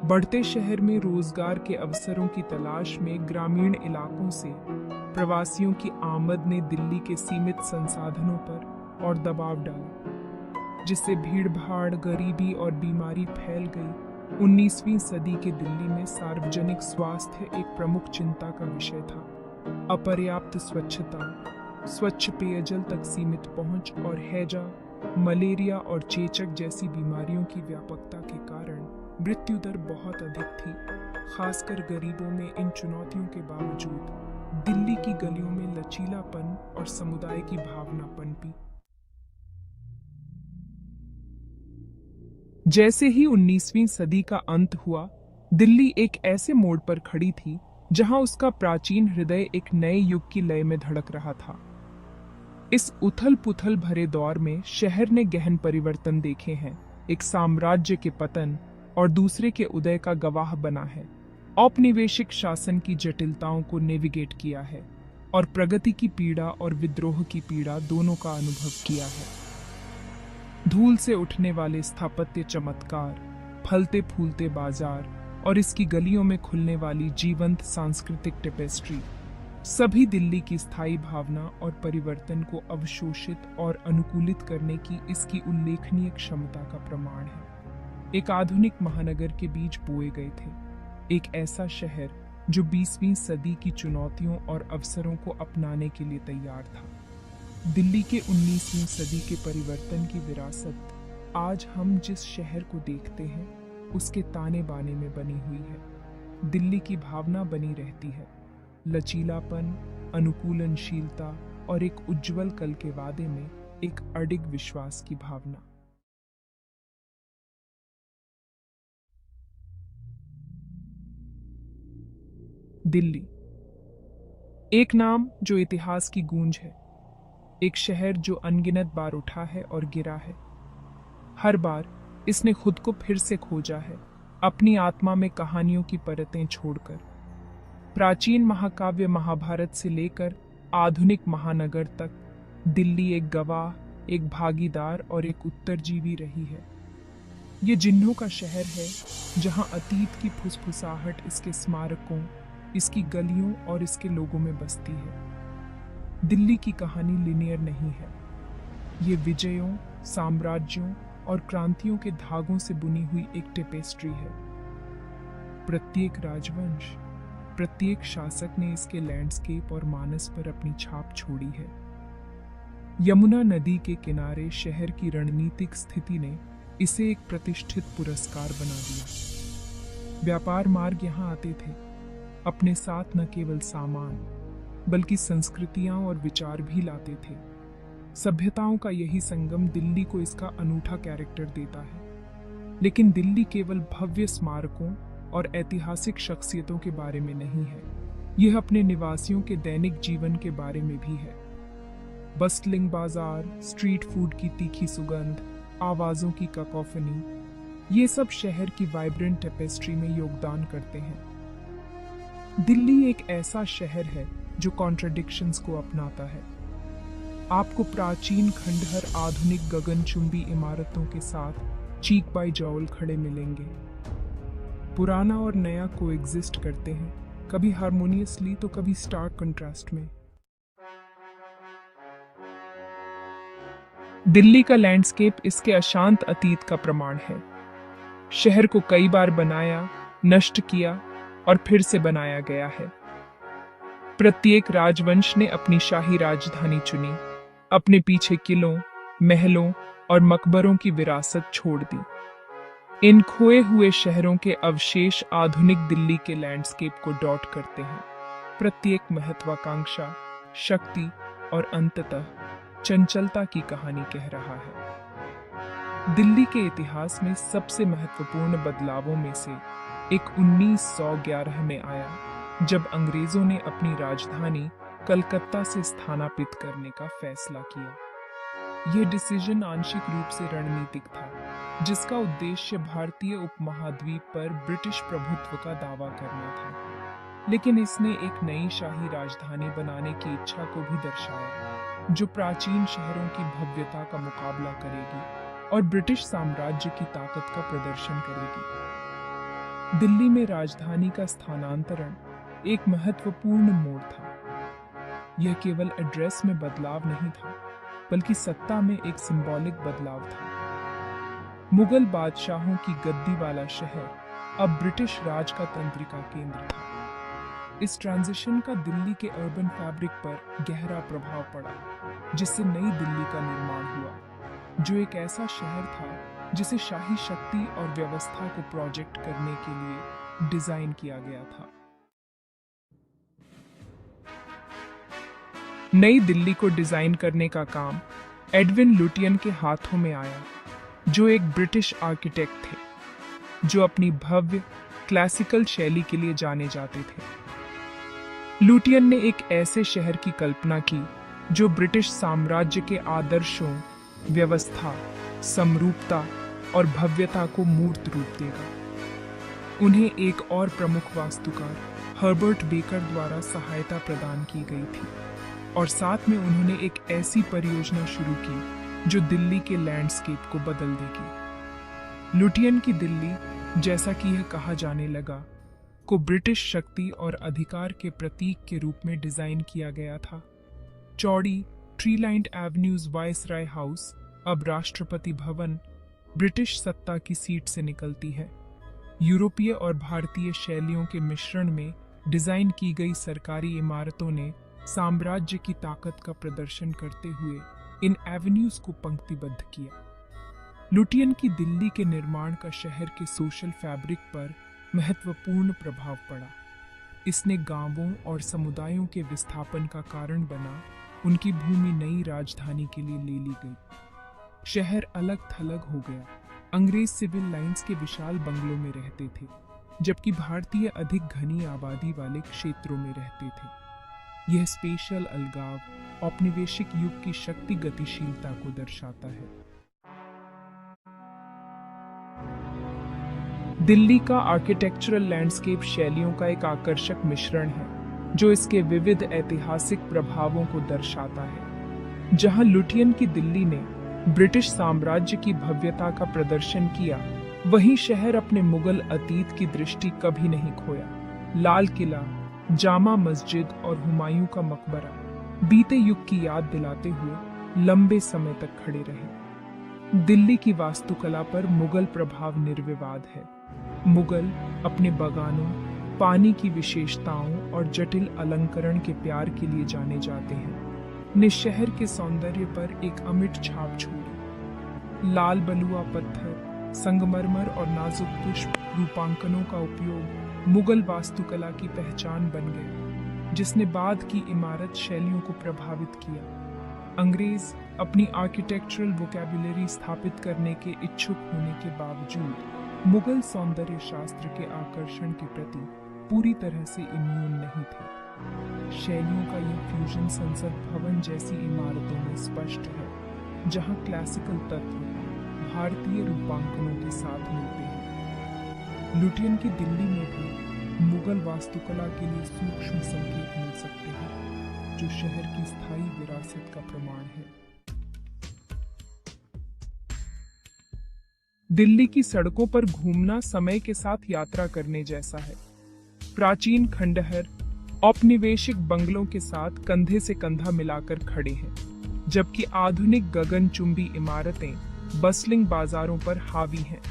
बढ़ते शहर में रोजगार के अवसरों की तलाश में ग्रामीण इलाकों से प्रवासियों की आमद ने दिल्ली के सीमित संसाधनों पर और दबाव डाला, जिससे भीड़-भाड़, गरीबी और बीमारी फैल गई। 19वीं सदी के दिल्ली में सार्वजनिक स्वास्थ्य एक प्रमुख चिंता का विषय था। अपर्याप्त स्वच्छता, स्वच्छ पेयजल तक सीमित पहुंच और हैजा, मलेरिया और चेचक जैसी बीमारियों की व्यापकता के कारण मृत्यु दर बहुत अधिक थी। खासकर गरीबों में इन चुनौतियों के बावजूद दिल्ली की गलियों में लचीलापन और समुदाय की भावना पनपी। जैसे ही 19वीं सदी का अंत हुआ, दिल्ली एक ऐसे मोड़ पर खड़ी थी जहां उसका प्राचीन हृदय एक नए युग की लय में धड़क रहा था। इस उथल-पुथल भरे दौर में शहर ने गहन परिवर्तन देखे हैं, एक साम्राज्य के पतन और दूसरे के उदय का गवाह बना है, औपनिवेशिक शासन की जटिलताओं को नेविगेट किया है और प्रगति की पीड़ा और विद्रोह की पीड़ा दोनों का अनुभव किया है। धूल से उठने वाले स्थापत्य चमत्कार, फलते फूलते बाजार और इसकी गलियों में खुलने वाली जीवंत सांस्कृतिक टेपेस्ट्री, सभी दिल्ली की स्थायी भावना और परिवर्तन को अवशोषित और अनुकूलित करने की इसकी उल्लेखनीय क्षमता का प्रमाण है। एक आधुनिक महानगर के बीच बोए गए थे, एक ऐसा शहर जो 20वीं सदी की चुनौतियों और अवसरों को अपनाने के लिए तैयार था। दिल्ली के 19वीं सदी के परिवर्तन की विरासत आज हम जिस शहर को देखते हैं, उसके ताने बाने में बनी हुई है। दिल्ली की भावना बनी रहती है, लचीलापन, अनुकूलनशीलता और एक उज्जवल कल के वादे में एक अडिग विश्वास की भावना। दिल्ली, एक नाम जो इतिहास की गूंज है, एक शहर जो अनगिनत बार उठा है और गिरा है। हर बार इसने खुद को फिर से खोजा है, अपनी आत्मा में कहानियों की परतें छोड़कर। प्राचीन महाकाव्य महाभारत से लेकर आधुनिक महानगर तक दिल्ली एक गवाह, एक भागीदार और एक उत्तरजीवी रही है। ये जिन्हों का शहर है, जहां अतीत की फुसफुसाहट इसके स्मारकों, इसकी गलियों और इसके लोगों में बसती है। दिल्ली की कहानी लिनियर नहीं है। ये विजयों, साम्राज्यों और क्रांतियों के धागों से बुनी हुई एक टेपेस्ट्री है। प्रत्येक राजवंश, प्रत्येक शासक ने इसके लैंडस्केप और मानस पर अपनी छाप छोड़ी है। यमुना नदी के किनारे शहर की रणनीतिक स्थिति ने इसे एक प्रतिष्ठित पुरस्कार बना दिया। व्यापार मार्ग यहाँ आते थे, अपने साथ न केवल सामान बल्कि संस्कृतियां और विचार भी लाते थे। सभ्यताओं का यही संगम दिल्ली को इसका अनूठा कैरेक्टर देता है। लेकिन दिल्ली केवल भव्य स्मारकों और ऐतिहासिक शख्सियतों के बारे में नहीं है, यह अपने निवासियों के दैनिक जीवन के बारे में भी है। बस्टलिंग बाजार, स्ट्रीट फूड की तीखी सुगंध, आवाजों की कैकोफनी, ये सब शहर की वाइब्रेंट टेपेस्ट्री में योगदान करते हैं। दिल्ली एक ऐसा शहर है जो कॉन्ट्रडिक्शंस को अपनाता है। आपको प्राचीन खंडहर आधुनिक गगनचुंबी इमारतों के साथ चीक बाई जॉल खड़े मिलेंगे। पुराना और नया कोएग्जिस्ट करते हैं, कभी हार्मोनियसली तो कभी स्टार्क कंट्रास्ट में। दिल्ली का लैंडस्केप इसके अशांत अतीत का प्रमाण है। शहर को कई बार बनाया, नष्ट किया और फिर से बनाया गया है। प्रत्येक राजवंश ने अपनी शाही राजधानी चुनी, अपने पीछे किलों, महलों और मकबरों की विरासत छोड़ दी। इन खोए हुए शहरों के अवशेष आधुनिक दिल्ली के लैंडस्केप को डॉट करते हैं। प्रत्येक महत्वाकांक्षा, शक्ति और अंततः चंचलता की कहानी कह रहा है। दिल्ली के इतिहास में सबसे महत्वपूर्ण बदलावों में से एक 1911 में आया, जब अंग्रेजों ने अपनी राजधानी कलकत्ता से स्थानांतरित करने का फैसला किया। यह डिसीजन आंशिक रूप से रणनीतिक था, जिसका उद्देश्य भारतीय उपमहाद्वीप पर ब्रिटिश प्रभुत्व का दावा करना था, लेकिन इसने एक नई शाही राजधानी बनाने की इच्छा को भी दर्शाया, जो प्राचीन शहरों की भव्यता का मुकाबला करेगी और ब्रिटिश साम्राज्य की ताकत का प्रदर्शन करेगी। दिल्ली में राजधानी का स्थानांतरण एक महत्वपूर्ण मोड़ था। यह केवल एड्रेस में बदलाव नहीं था, बल्कि सत्ता में एक सिंबॉलिक बदलाव था। मुगल बादशाहों की गद्दी वाला शहर अब ब्रिटिश राज का तंत्रिका केंद्र था। इस ट्रांजिशन का दिल्ली के अर्बन फैब्रिक पर गहरा प्रभाव पड़ा, जिससे नई दिल्ली का निर्माण हुआ, जो एक ऐसा शहर था जिसे शाही शक्ति और व्यवस्था को प्रोजेक्ट करने के लिए डिजाइन किया गया था। नई दिल्ली को डिजाइन करने का काम एडविन लुटियन के हाथों में आया, जो एक ब्रिटिश आर्किटेक्ट थे, जो अपनी भव्य क्लासिकल शैली के लिए जाने जाते थे। लुटियन ने एक ऐसे शहर की कल्पना की जो ब्रिटिश साम्राज्य के आदर्शों, व्यवस्था, समरूपता और भव्यता को मूर्त रूप देगा। उन्हें एक और प्रमुख वास्तुकार हर्बर्ट बेकर द्वारा सहायता प्रदान की गई थी, और साथ में उन्होंने एक ऐसी परियोजना शुरू की जो दिल्ली के लैंडस्केप को बदल देगी। लुटियन की दिल्ली, जैसा कि यह कहा जाने लगा, को ब्रिटिश शक्ति और अधिकार के प्रतीक के रूप में डिजाइन किया गया था। चौड़ी tree lined avenues viceroy house, अब राष्ट्रपति भवन, ब्रिटिश सत्ता की सीट से निकलती है। यूरोपीय और भारतीय शैलियों के मिश्रण में डिजाइन की गई सरकारी इमारतों ने साम्राज्य की ताकत का प्रदर्शन करते हुए इन एवेन्यूज को पंक्तिबद्ध किया। लुटियन की दिल्ली के निर्माण का शहर के सोशल फैब्रिक पर महत्वपूर्ण प्रभाव पड़ा। इसने गांवों और समुदायों के विस्थापन का कारण बना। उनकी भूमि नई राजधानी के लिए ले ली गई। शहर अलग थलग हो गया। अंग्रेज सिविल लाइंस के विशाल बंगलों में रहते थे, जबकि भारतीय अधिक घनी आबादी वाले क्षेत्रों में रहते थे। यह स्पेशल अलगाव औपनिवेशिक युग की शक्ति गतिशीलता को दर्शाता है। दिल्ली का आर्किटेक्चरल लैंडस्केप शैलियों का एक आकर्षक मिश्रण है, जो इसके विविध ऐतिहासिक प्रभावों को दर्शाता है। जहां लुटियन की दिल्ली ने ब्रिटिश साम्राज्य की भव्यता का प्रदर्शन किया, वहीं शहर अपने मुगल अतीत की दृष्टि कभी नहीं खोया। लाल किला, जामा मस्जिद और हुमायूं का मकबरा बीते युग की याद दिलाते हुए लंबे समय तक खड़े रहे। दिल्ली की वास्तुकला पर मुगल प्रभाव निर्विवाद है। मुगल अपने बगानों, पानी की विशेषताओं और जटिल अलंकरण के प्यार के लिए जाने जाते हैं, ने शहर के सौंदर्य पर एक अमिट छाप छोड़ी। लाल बलुआ पत्थर, संगमरमर और नाजुक पुष्प रूपांकनों का उपयोग मुगल वास्तुकला की पहचान बन गया, जिसने बाद की इमारत शैलियों को प्रभावित किया। अंग्रेज अपनी आर्किटेक्चरल वोकैबुलरी स्थापित करने के इच्छुक होने के बावजूद मुगल सौंदर्य शास्त्र के आकर्षण के प्रति पूरी तरह से इम्यून नहीं थे। शैलियों का यह फ्यूजन संसद भवन जैसी इमारतों में स्पष्ट है, जहां क्लासिकल तत्व भारतीय रूपांकनों के साथ मिलते हैं। लुटियन की दिल्ली में भी मुगल वास्तुकला के लिए सूक्ष्म संकेत मिल सकते हैं, जो शहर की स्थायी विरासत का प्रमाण है। दिल्ली की सड़कों पर घूमना समय के साथ यात्रा करने जैसा है। प्राचीन खंडहर औपनिवेशिक बंगलों के साथ कंधे से कंधा मिलाकर खड़े हैं। जबकि आधुनिक गगनचुंबी इमारतें बस्लिंग बाजारों पर हावी हैं।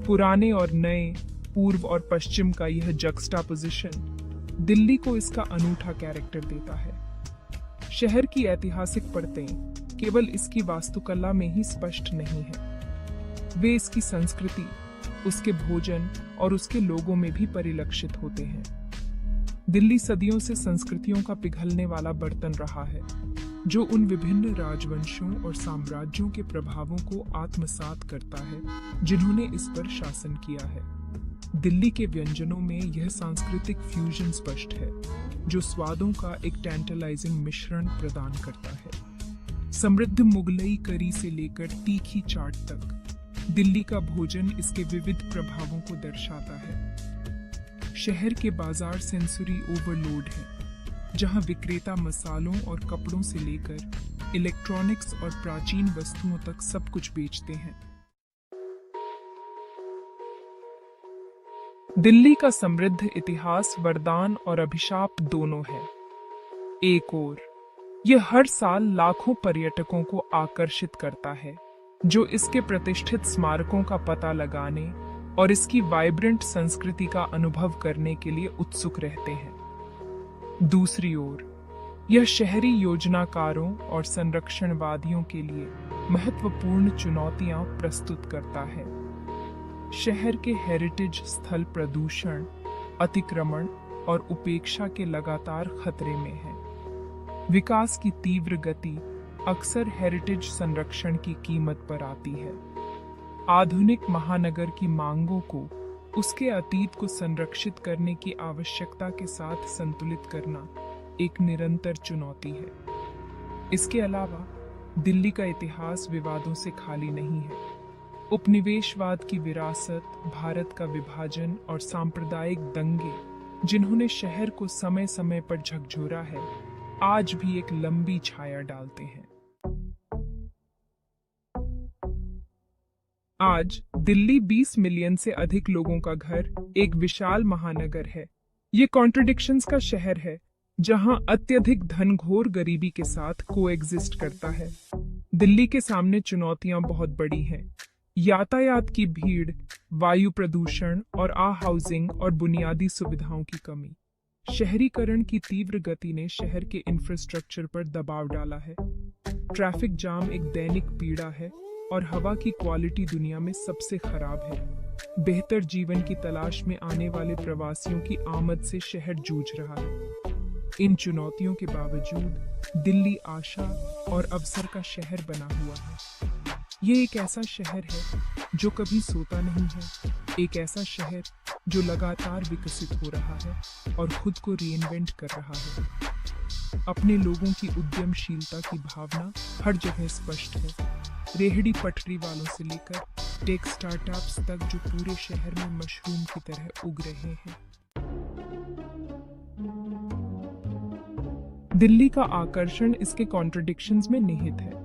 पुराने और नए, पूर्व और पश्चिम का यह जक्सटापोजिशन दिल्ली को इसका अनूठा कैरेक्टर देता है। शहर की ऐतिहासिक परतें केवल इसकी वास्तुकला में ही स्पष्ट नहीं है, वे इसकी संस्कृति, उसके भोजन और उसके लोगों में भी परिलक्षित होते हैं। दिल्ली सदियों से संस्कृतियों का पिघलने वाला बर्तन रहा है, जो उन विभिन्न राजवंशों और साम्राज्यों के प्रभावों को आत्मसात करता है जिन्होंने इस पर शासन किया है। दिल्ली के व्यंजनों में यह सांस्कृतिक फ्यूजन स्पष्ट है, जो स्वादों का एक टैंटलाइजिंग मिश्रण प्रदान करता है। समृद्ध मुगलई करी से लेकर तीखी चाट तक, दिल्ली का भोजन इसके विविध प्रभावों को दर्शाता है। शहर के बाजार सेंसरी ओवरलोड हैं, जहां विक्रेता मसालों और कपड़ों से लेकर इलेक्ट्रॉनिक्स और प्राचीन वस्तुओं तक सब कुछ बेचते हैं। दिल्ली का समृद्ध इतिहास वरदान और अभिशाप दोनों है। एक ओर यह हर साल लाखों पर्यटकों को आकर्षित करता है, जो इसके प्रतिष्ठित स्मारकों का पता लगाने और इसकी वाइब्रेंट संस्कृति का अनुभव करने के लिए उत्सुक रहते हैं। दूसरी ओर यह शहरी योजनाकारों और संरक्षणवादियों के लिए महत्वपूर्ण चुनौतियां प्रस्तुत करता है। शहर के हेरिटेज स्थल प्रदूषण, अतिक्रमण और उपेक्षा के लगातार खतरे में है। विकास की तीव्र गति अक्सर हेरिटेज संरक्षण की कीमत पर आती है। आधुनिक महानगर की मांगों को उसके अतीत को संरक्षित करने की आवश्यकता के साथ संतुलित करना एक निरंतर चुनौती है। इसके अलावा दिल्ली का इतिहास विवादों से खाली नहीं है। उपनिवेशवाद की विरासत, भारत का विभाजन और सांप्रदायिक दंगे, जिन्होंने शहर को समय समय पर झकझोरा है, आज भी एक लंबी छाया डालते हैं। आज दिल्ली 20 मिलियन से अधिक लोगों का घर, एक विशाल महानगर है। ये कॉन्ट्रडिक्शंस का शहर है, जहां अत्यधिक धनघोर गरीबी के साथ कोएग्जिस्ट करता है। दिल्ली के सामने चुनौतियां बहुत बड़ी हैं। यातायात की भीड़, वायु प्रदूषण और हाउसिंग और बुनियादी सुविधाओं की कमी। शहरीकरण की तीव्र गति ने शहर के इंफ्रास्ट्रक्चर पर दबाव डाला है। ट्रैफिक जाम एक दैनिक पीड़ा है और हवा की क्वालिटी दुनिया में सबसे खराब है। बेहतर जीवन की तलाश में आने वाले प्रवासियों की आमद से शहर जूझ रहा है। इन चुनौतियों के बावजूद दिल्ली आशा और अवसर का शहर बना हुआ है। ये एक ऐसा शहर है जो कभी सोता नहीं है, एक ऐसा शहर जो लगातार विकसित हो रहा है और खुद को रीइन्वेंट कर रहा है। अपने लोगों की उद्यमशीलता की भावना हर जगह स्पष्ट है। रेहड़ी पटरी वालों से लेकर टेक स्टार्टअप्स तक जो पूरे शहर में मशरूम की तरह उग रहे हैं। दिल्ली का आकर्षण इसके कॉन्ट्रडिक्शंस में निहित है।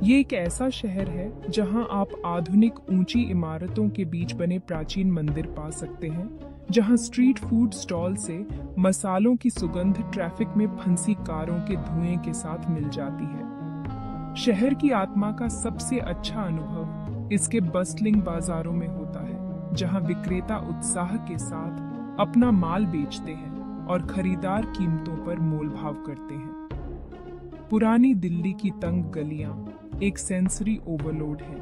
ये एक ऐसा शहर है जहां आप आधुनिक ऊंची इमारतों के बीच बने प्राचीन मंदिर पा सकते हैं, जहां स्ट्रीट फूड स्टॉल से मसालों की सुगंध ट्रैफिक में फंसी कारों के धुएं के साथ मिल जाती है। शहर की आत्मा का सबसे अच्छा अनुभव इसके बस्टलिंग बाजारों में होता है, जहां विक्रेता उत्साह के साथ अपना माल बेचते हैं और खरीदार कीमतों पर मोलभाव करते हैं। पुरानी दिल्ली की तंग गलियां एक सेंसरी ओवरलोड है,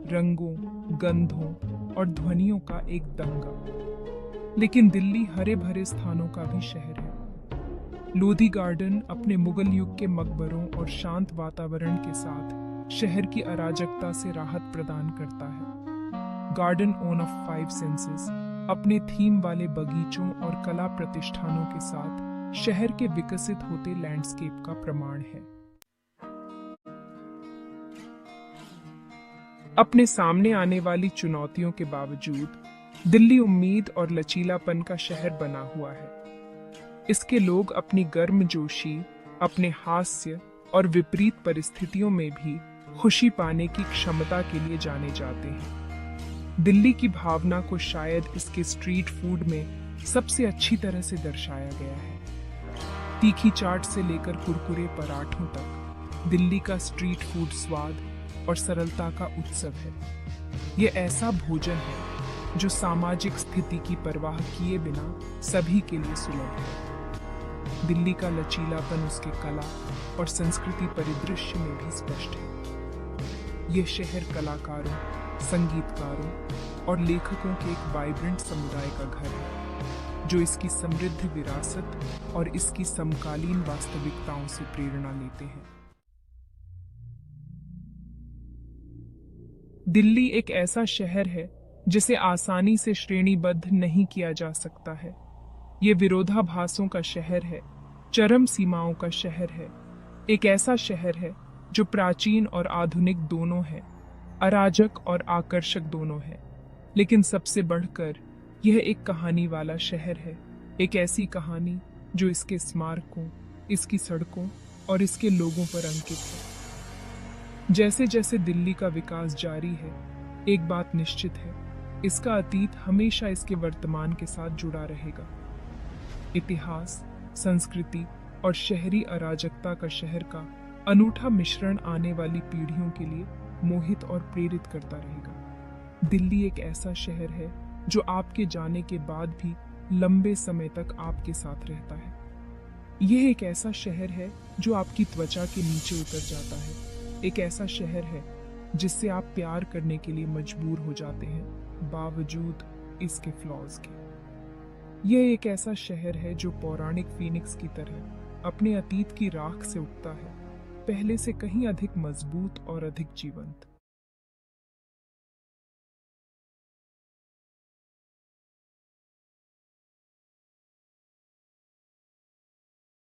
रंगों, गंधों और ध्वनियों का एक दंगा। लेकिन दिल्ली हरे भरे स्थानों का भी शहर है। लोधी गार्डन अपने मुगल युग के मकबरों और शांत वातावरण के साथ शहर की अराजकता से राहत प्रदान करता है। गार्डन ओन ऑफ 5 सेंसेस अपने थीम वाले बगीचों और कला प्रतिष्ठानों के साथ शहर के विकसित होते लैंडस्केप का प्रमाण है। अपने सामने आने वाली चुनौतियों के बावजूद दिल्ली उम्मीद और लचीलापन का शहर बना हुआ है। इसके लोग अपनी गर्मजोशी, अपने हास्य और विपरीत परिस्थितियों में भी खुशी पाने की क्षमता के लिए जाने जाते हैं। दिल्ली की भावना को शायद इसके स्ट्रीट फूड में सबसे अच्छी तरह से दर्शाया गया है। तीखी चाट से लेकर कुरकुरे पराठों तक, दिल्ली का स्ट्रीट फूड स्वाद और सरलता का उत्सव है। ये ऐसा भोजन है जो सामाजिक स्थिति की परवाह किए बिना सभी के लिए सुलभ है। दिल्ली का लचीलापन उसके कला और संस्कृति परिदृश्य में भी स्पष्ट है। ये शहर कलाकारों, संगीतकारों और लेखकों के एक वाइब्रेंट समुदाय का घर है, जो इसकी समृद्ध विरासत और इसकी समकालीन वास्तविकताओं से प्रेरणा लेते हैं। दिल्ली एक ऐसा शहर है जिसे आसानी से श्रेणीबद्ध नहीं किया जा सकता है। ये विरोधाभासों का शहर है, चरम सीमाओं का शहर है। एक ऐसा शहर है जो प्राचीन और आधुनिक दोनों है, अराजक और आकर्षक दोनों है। लेकिन सबसे बढ़कर यह एक कहानी वाला शहर है, एक ऐसी कहानी जो इसके स्मारकों, इसकी सड़कों और इसके लोगों पर अंकित है। जैसे जैसे दिल्ली का विकास जारी है, एक बात निश्चित है, इसका अतीत हमेशा इसके वर्तमान के साथ जुड़ा रहेगा। इतिहास, संस्कृति और शहरी अराजकता का शहर का अनूठा मिश्रण आने वाली पीढ़ियों के लिए मोहित और प्रेरित करता रहेगा। दिल्ली एक ऐसा शहर है जो आपके जाने के बाद भी लंबे समय तक आपके साथ रहता है। यह एक ऐसा शहर है जो आपकी त्वचा के नीचे उतर जाता है, एक ऐसा शहर है जिससे आप प्यार करने के लिए मजबूर हो जाते हैं, बावजूद इसके फ्लॉज के। यह एक ऐसा शहर है जो पौराणिक फीनिक्स की तरह अपने अतीत की राख से उठता है, पहले से कहीं अधिक मजबूत और अधिक जीवंत।